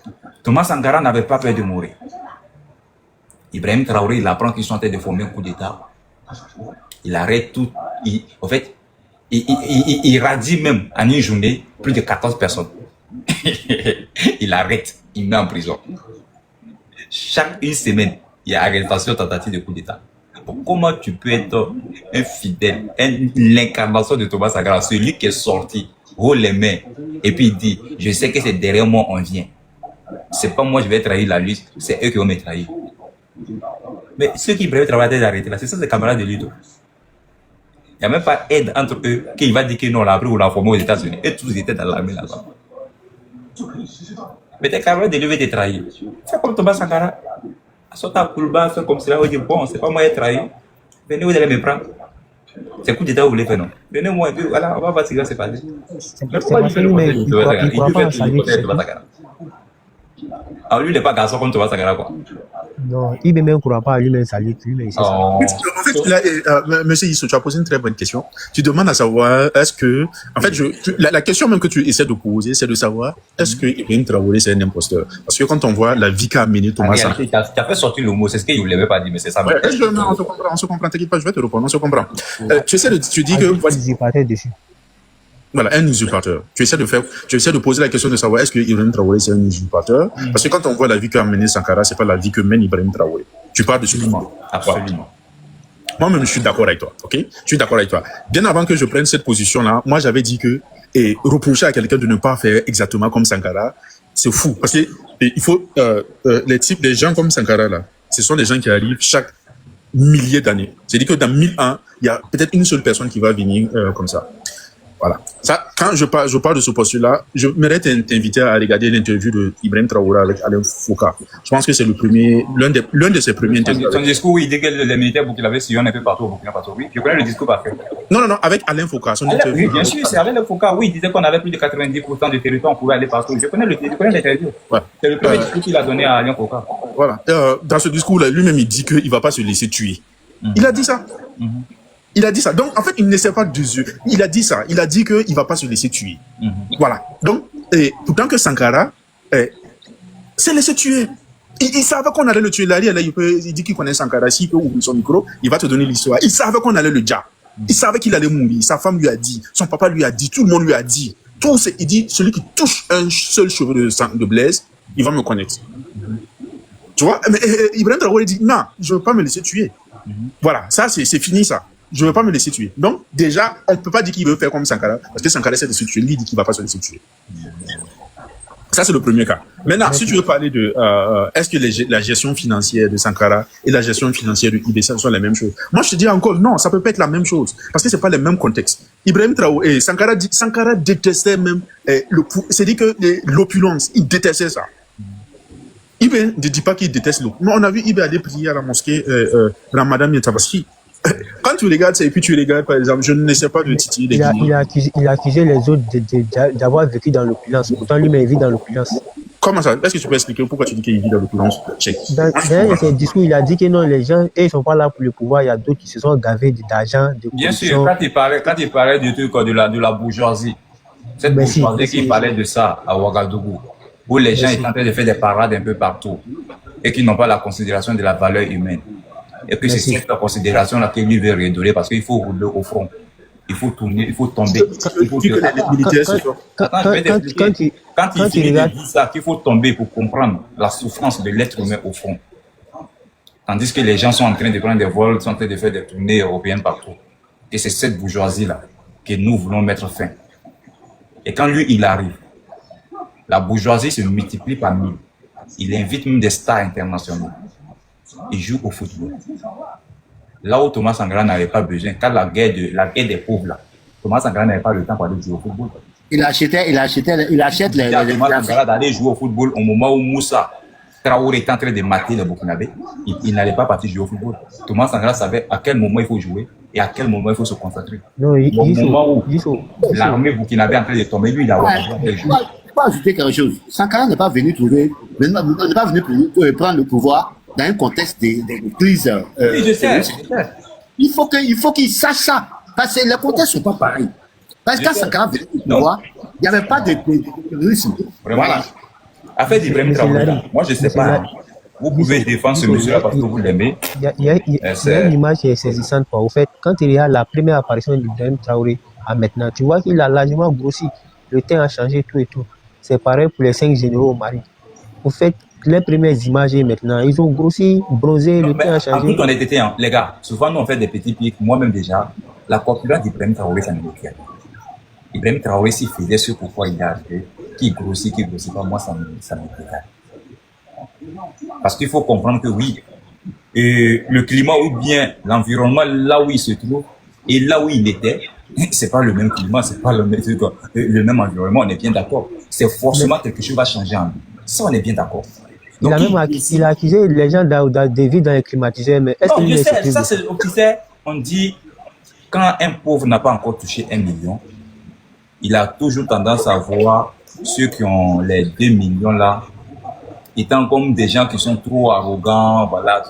Thomas Sankara n'avait pas peur de mourir. Ibrahim Traoré, il apprend qu'ils sont en train de former un coup d'État. Il arrête tout. En fait, il radie même en une journée plus de 14 personnes. Il arrête, il met en prison. Chaque une semaine, il y a arrestation, tentative de coup d'État. Bon, comment tu peux être un fidèle, l'incarnation de Thomas Sankara, celui qui est sorti, haut les mains, et puis il dit, je sais que c'est derrière moi on vient. C'est pas moi je vais trahir la lutte, c'est eux qui vont me trahir. Mais ceux qui préfèrent travailler d'arrêter là, c'est ça, c'est camarades de Ludo. Il n'y a même pas aide entre eux qu'il va dire que non, on l'a appris ou l'a formé aux États-Unis. Et tous étaient dans l'armée là-bas. Mais tes camarades de lui veulent te trahir. C'est comme Thomas Sankara. Sota Kulba fait comme cela, on dit bon, c'est pas moi qui ai trahi. Venez, vous allez me prendre. C'est coup d'État, vous voulez faire non? Venez moi, et puis voilà, on va voir ce qui va se passer. Alors lui, il n'est pas garçon comme Thomas Sankara, quoi. Non, il ne même croit pas à lui-même salut, lui-même. En fait, là, monsieur Issou, tu as posé une très bonne question. Tu demandes à savoir, est-ce que, en fait, la question même que tu essaies de poser, c'est de savoir, est-ce que Ibrahim Traoré, c'est un imposteur? Parce que quand on voit la vie qu'a amené Thomas Sankara. Tu as fait sortir le mot, c'est ce qu'il ne l'avait pas dit, mais c'est ça. Ouais, on se comprend, t'inquiète pas, je vais te répondre, on se comprend. Tu dis que. Voilà, un usurpateur. Tu essaies de poser la question de savoir est-ce que Ibrahim Traoré c'est un usurpateur? Parce que quand on voit la vie qu'a mené Sankara, c'est pas la vie que mène Ibrahim Traoré. Tu parles de ce mouvement. Absolument. Moi-même, je suis d'accord avec toi, ok? Je suis d'accord avec toi. Bien avant que je prenne cette position-là, moi, j'avais dit que reprocher à quelqu'un de ne pas faire exactement comme Sankara, c'est fou. Parce que il faut les types des gens comme Sankara là, ce sont des gens qui arrivent chaque milliers d'années. C'est-à-dire que dans 1000 ans, il y a peut-être une seule personne qui va venir comme ça. Voilà. Ça, quand je parle de ce postulat, je m'aimerais t'inviter à regarder l'interview de Ibrahim Traoré avec Alain Foucault. Je pense que c'est l'un de ses premiers interviews. Son discours où il dit que les militaires burkinabés sillonnent un peu partout au Burkina Faso. Oui, je connais le discours parfait. Non, avec Alain Foucault. Son interview. Oui, bien sûr, c'est Alain Foucault. Oui, il disait qu'on avait plus de 90% du territoire, on pouvait aller partout. Je connais l'interview. Ouais. C'est le premier discours qu'il a donné à Alain Foucault. Voilà. Dans ce discours-là, lui-même, il dit qu'il ne va pas se laisser tuer. Il a dit ça. Il a dit ça. Donc, en fait, il ne sait pas de Dieu. Il a dit ça. Il a dit qu'il ne va pas se laisser tuer. Voilà. Donc, pourtant que Sankara s'est laissé tuer. Il savait qu'on allait le tuer. Là, il dit qu'il connaît Sankara. S'il peut ouvrir son micro, il va te donner l'histoire. Il savait qu'on allait le dire. Il savait qu'il allait mourir. Sa femme lui a dit. Son papa lui a dit. Tout le monde lui a dit. Il dit, celui qui touche un seul cheveu de Blaise, il va me connaître. Tu vois? Mais Ibrahim Traoré dit, non, je ne veux pas me laisser tuer. Voilà. Ça, c'est fini, ça. Je ne veux pas me laisser tuer. Donc, déjà, on ne peut pas dire qu'il veut faire comme Sankara, parce que Sankara essaie de se tuer. Lui, il dit qu'il ne va pas se laisser tuer. Ça, c'est le premier cas. Maintenant, si tu veux parler de est-ce que la gestion financière de Sankara et la gestion financière de IBC sont les mêmes choses? Moi, je te dis encore, non, ça ne peut pas être la même chose, parce que ce n'est pas le même contexte. Ibrahim Traoré, Sankara détestait même c'est-à-dire que l'opulence, il détestait ça. Ibé ne dit pas qu'il déteste l'eau. Mais on a vu Ibé aller prier à la mosquée Ramadan Yatabaski. Quand tu regardes ça et puis tu regardes, par exemple, je ne sais pas de titiller les Guinéens. Il a accusé les autres d'avoir vécu dans l'opulence. Pourtant, lui-même, il vit dans l'opulence. Comment ça? Est-ce que tu peux expliquer pourquoi tu dis qu'il vit dans l'opulence? Dans ses discours, il a dit que non, les gens, ils ne sont pas là pour le pouvoir. Il y a d'autres qui se sont gavés d'argent, de bien sûr, quand il parlait du truc de la bourgeoisie, cette bourgeoisie qui parlait de ça à Ouagadougou, où les gens étaient en train de faire des parades un peu partout et qui n'ont pas la considération de la valeur humaine. Et que c'est cette considération-là qu'il lui veut redonner parce qu'il faut rouler au front. Il faut tourner, il faut tomber. Il faut quand il finit de dire ça, qu'il faut tomber pour comprendre la souffrance de l'être humain au front. Tandis que les gens sont en train de prendre des vols, sont en train de faire des tournées européennes partout. Et c'est cette bourgeoisie-là que nous voulons mettre fin. Et quand lui, il arrive, la bourgeoisie se multiplie par mille. Il invite même des stars internationaux. Il joue au football. Là où Thomas Sankara n'avait pas besoin, quand la guerre des pauvres, là, Thomas Sankara n'avait pas le temps pour aller jouer au football. Il achète les Thomas Sankara d'aller jouer au football au moment où Moussa Traoré était en train de mater le Burkinabé. Il n'allait pas partir jouer au football. Thomas Sankara savait à quel moment il faut jouer et à quel moment il faut se concentrer. Non, au moment où l'armée burkinabé est en train de tomber, lui, il a Je peux ajouter quelque chose. Sankara n'est pas venu prendre le pouvoir dans un contexte de crise. Oui, je sais. Il faut qu'il sache ça. Parce que les contextes ne sont pas pareils. Parce que quand Sankara venait au pouvoir, il n'y avait pas de terrorisme. Voilà. Affaire d'Ibrahim Traoré, moi je ne sais pas. Vous pouvez défendre ce monsieur-là parce que vous l'aimez. Il y a une image qui est saisissante. Au fait, quand il y a la première apparition d'Ibrahim Traoré à maintenant, tu vois qu'il a largement grossi. Le temps a changé, tout et tout. C'est pareil pour les 5 généraux au Mali. Au fait, les premières images maintenant, ils ont grossi, bronzé, le temps a changé. En toute honnêteté, les gars, souvent nous on fait des petits pics. Moi-même déjà, la corpulence d'Ibrahim Traoré, ça ne me fait rien. Ibrahim Traoré, s'il faisait ce pourquoi il est arrivé, qui grossit pas, moi ça me fait. Parce qu'il faut comprendre que oui, le climat ou bien l'environnement là où il se trouve et là où il était, c'est pas le même climat, c'est pas le même environnement, on est bien d'accord. C'est forcément quelque chose va changer en lui. Ça, on est bien d'accord. Il a accusé les gens de vivre dans les climatiseurs, mais est-ce qu'il est ça, c'est tu sais, on dit, quand un pauvre n'a pas encore touché 1 million, il a toujours tendance à voir ceux qui ont les 2 millions là, étant comme des gens qui sont trop arrogants, voilà.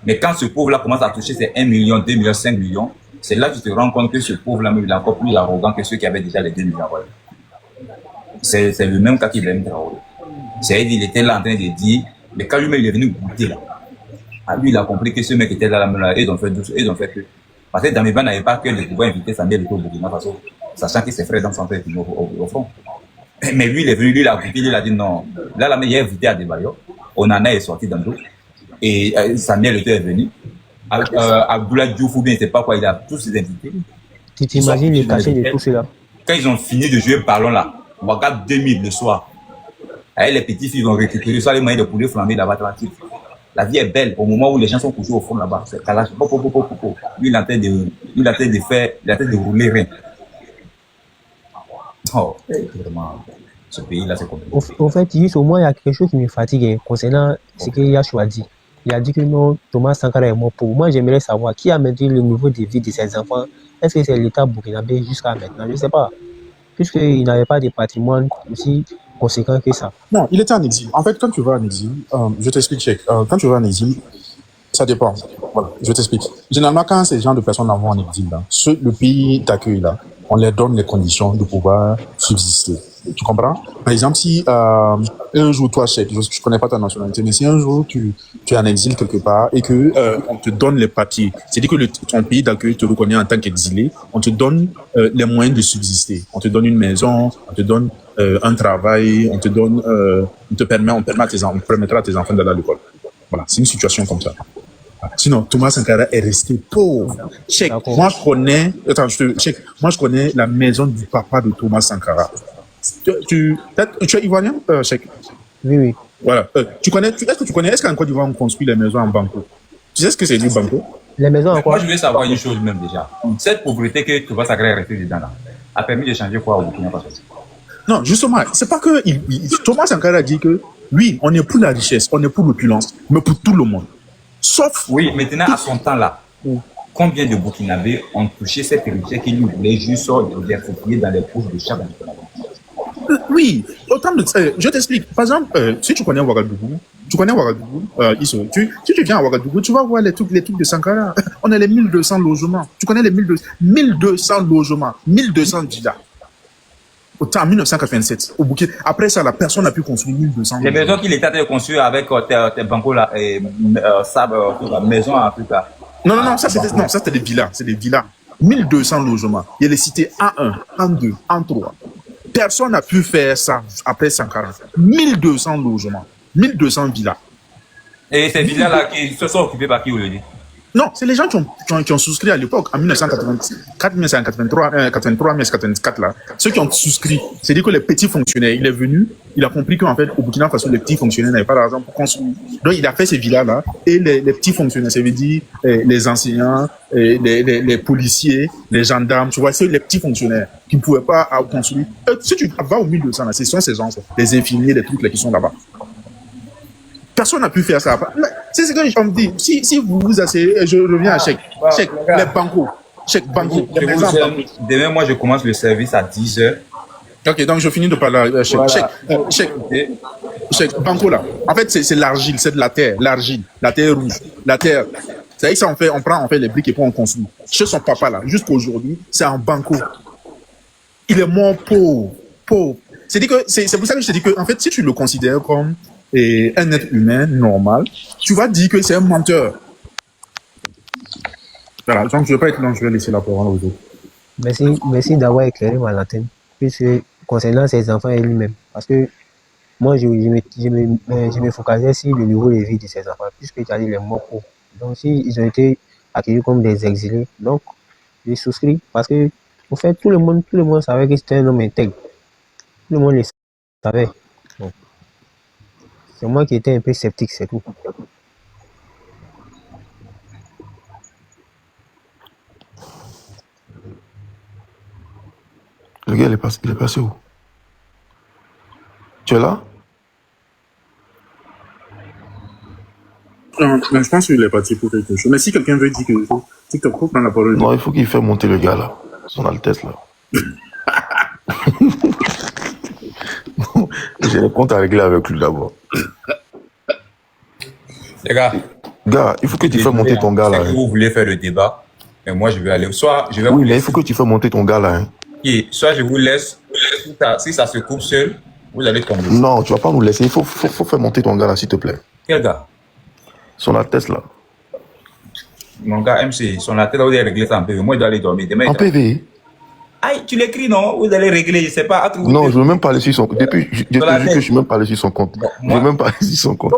Mais quand ce pauvre-là commence à toucher ses 1 million, 2 millions, 5 millions, c'est là que tu te rends compte que ce pauvre-là, il est encore plus arrogant que ceux qui avaient déjà les 2 millions. Voilà. C'est le même cas qu'Ibrahim Traoré. C'est-à-dire qu'il était là en train de dire, mais quand lui-même il est venu goûter là, lui il a compris que ce mec était là, ils ont fait douce, ils ont fait que. Parce que Damiba n'avait pas que de pouvoir inviter Samuel au Burkina Faso, sachant que ses frères dans son frère au front. Mais lui, il est venu, lui, il a goûté, il a dit non. Là, il a invité à Adebayor, Onana est sorti dans l'eau, et Samuel était venu. Abdoulaye Diouf ou bien, je ne sais pas quoi, il a tous ses invités. Tu t'imagines le cachet de tout cela? Quand ils ont fini de jouer le ballon là, on regarde 2000 le soir. Et les petits filles vont récupérer ça, les moyens de poulet flambé là-bas tranquille. La vie est belle au moment où les gens sont couchés au fond là-bas. C'est calage. Lui, il a en train de rouler rien. Oh, vraiment, ce pays-là, c'est compliqué. Au fait, juste au moins, il y a quelque chose qui me fatigue concernant ce qu'il a choisi. Il a dit que non, Thomas Sankara est mort pour. Moi, j'aimerais savoir qui a maintenu le niveau de vie de ses enfants. Est-ce que c'est l'État burkinabé jusqu'à maintenant? Je ne sais pas. Puisqu'il n'avait pas de patrimoine aussi conséquent que ça. Non, il était en exil. En fait, quand tu vas en exil, je t'explique, Cheikh. Quand tu vas en exil, ça dépend. Voilà, je t'explique. Généralement, quand ces gens de personnes vont en exil, là, le pays d'accueil, là, on leur donne les conditions de pouvoir subsister. Tu comprends? Par exemple, si un jour, toi, Cheikh, je ne connais pas ta nationalité, mais si un jour tu es en exil quelque part et que on te donne les papiers, c'est-à-dire que ton pays d'accueil te reconnaît en tant qu'exilé, on te donne les moyens de subsister. On te donne une maison, on te donne un travail, on permettra à tes enfants d'aller à l'école. Voilà, c'est une situation comme ça. Sinon, Thomas Sankara est resté pauvre. Cheikh, moi je connais la maison du papa de Thomas Sankara. Tu es ivoirien, Cheikh? Oui. Voilà. Est-ce qu'en Côte d'Ivoire on construit les maisons en banco? Tu sais ce que c'est du banco? Les maisons en quoi? Moi je veux savoir une chose même déjà. Cette pauvreté que Thomas Sankara est resté dedans là, a permis de changer quoi au Burkina Faso? Non, justement, c'est pas que Thomas Sankara a dit que oui, on est pour la richesse, on est pour l'opulence, mais pour tout le monde. Sauf. Oui, maintenant à son temps là, combien de Burkinabés ont touché cette richesse qu'il voulait juste diversifier dans les poches de chaque Burkinabé? Oui, autant de. Je t'explique. Par exemple, si tu connais Ouagadougou, si tu viens à Ouagadougou, tu vas voir les trucs de Sankara. On a les 1200 logements. Tu connais les 1200 logements, 1200 djihad. en 1987, au Burkina. Après ça, la personne n'a pu construire 1200 Les maisons qu'il était en train de construire avec tes bancos là, et la maison en Afrique. Non, ça c'était des villas. C'est des villas. 1200 logements. Il y a les cités A1, A2, A3. Personne n'a pu faire ça après 140. 1200 logements. 1200 villas. Et ces villas-là qui se sont occupées par qui, vous le dites? Non, c'est les gens qui ont souscrit à l'époque, en 1984, 1983, 1984, là. Ceux qui ont souscrit, c'est-à-dire que les petits fonctionnaires, il est venu, il a compris qu'en fait, au Burkina Faso, les petits fonctionnaires n'avaient pas d'argent pour construire. Donc, il a fait ces villas-là, et les petits fonctionnaires, ça veut dire les enseignants, les policiers, les gendarmes, tu vois, c'est les petits fonctionnaires qui ne pouvaient pas construire. Si tu vas au 1200, là, ce sont ces gens, les infirmiers, les trucs là, qui sont là-bas. Personne n'a pu faire ça. C'est ce que je me dis. Si vous vous asseyez, je reviens à Cheikh. Cheikh, les bancos. Cheikh, banco. Demain, moi, je commence le service à 10h. Ok, donc je finis de parler à Cheikh. Cheikh, banco là. En fait, c'est l'argile, c'est de la terre. L'argile, la terre rouge, la terre. C'est avec ça on fait les briques et puis on construit. Chez son papa là, jusqu'à aujourd'hui, c'est un banco. Il est mort pauvre. C'est pour ça que je te dis que, en fait, si tu le considères comme un être humain normal, tu vas dire que c'est un menteur. Voilà, donc je ne vais pas être long, je vais laisser la parole aux autres. Merci d'avoir éclairé ma lanterne, puisque concernant ses enfants et lui-même, parce que moi je me focalisais sur le niveau de vie de ses enfants, puisque tu as dit les morts pauvres. Donc si ils ont été accueillis comme des exilés, donc j'ai souscrit, parce que en fait tout le monde savait que c'était un homme intègre. Tout le monde le savait. Donc, c'est moi qui étais un peu sceptique, c'est tout. Le gars, il est passé où? Tu es là? Non, je pense qu'il est parti pour quelque chose. Mais si quelqu'un veut dire quelque chose, TikTok, faut prendre la parole. Non, il faut qu'il fasse monter le gars là. Son Altesse là. J'ai des comptes à régler avec lui d'abord. Les gars. Gars, il faut que tu fasses monter ton gars là. Si vous voulez faire le débat, et moi je vais aller. Soit je vais oui, mais il faut que tu fasses monter ton gars là. Hein. Et soit je vous laisse. Si ça se coupe seul, vous allez tomber. Non, tu vas pas nous laisser. Il faut faire monter ton gars là, s'il te plaît. Quel gars? Son Altesse là. Mon gars, MC, son Altesse là, vous allez régler ça en PV. Moi, je dois aller dormir. Demain, en PV? Aïe, tu l'écris, non? Vous allez régler, je sais pas. Non, je ne veux même pas aller sur son compte. Depuis que je ne suis même pas allé sur son compte. Bon, je ne veux même pas aller sur son compte.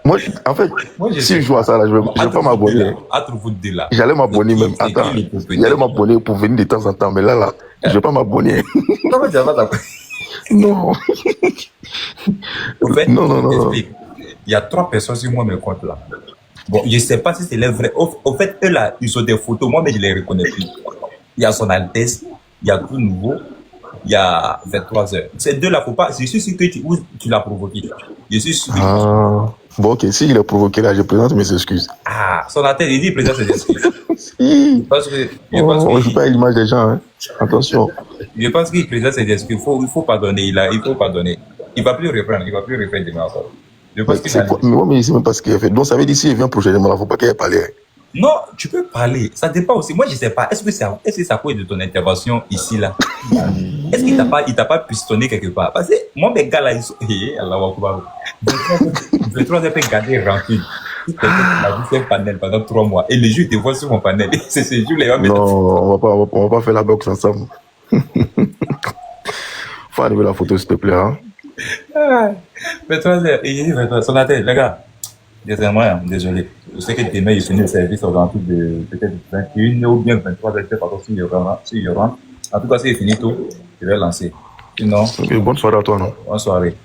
Moi, en fait, si je joue à ça, là, je ne vais pas m'abonner. J'allais m'abonner même. Attends, j'allais m'abonner pour venir de temps en temps, mais là, je ne vais pas m'abonner. Comment tu vas pas Non. En fait, non. Il y a 3 personnes sur moi, mes comptes là. Bon, je ne sais pas si c'est les vrais. Au fait, eux là, ils ont des photos, moi, mais je les reconnais plus. Il y a son Altesse, il y a tout nouveau, il y a 23h. Ces deux-là, faut pas. Je suis sûr que tu l'as provoqué. Je suis sûr. Ah. Bon, ok, s'il est provoqué là, je présente mes excuses. Ah, son Altesse, il dit, il présente ses excuses. Si. On ne joue pas à l'image des gens, hein. Attention. Je pense qu'il présente ses excuses. Il faut pardonner. Il faut pardonner. Il ne va plus reprendre. Il ne va plus reprendre demain encore. Mais il ne sait même pas ce qu'il a fait. Donc ça veut dire s'il vient prochainement, il ne faut pas qu'il ait parlé. Non, tu peux parler. Ça dépend aussi. Moi, je ne sais pas. Est-ce que c'est à cause de ton intervention ici, là? Est-ce qu'il ne t'a pas pistonné quelque part? Parce que moi, mes gars, là, ils sont... Allah wa 23 heures peut garder rancune. Si quelqu'un m'a vu faire un panel pendant 3 mois, et les jeux, ils te voient sur mon panel. C'est ce jour-là. Non, on va pas faire la boxe ensemble. Faut enlever la photo, s'il te plaît. Hein? 23 heures. Et j'ai dit 23 sur la tête, les gars. Désolé. Je sais que demain, il finit le service aux alentours de peut-être 21 ou bien 23 heures. Pardon, s'il y aura. En tout cas, s'il finit tôt, je vais lancer. Sinon. Okay, bonne soirée à toi, non? Bonne soirée.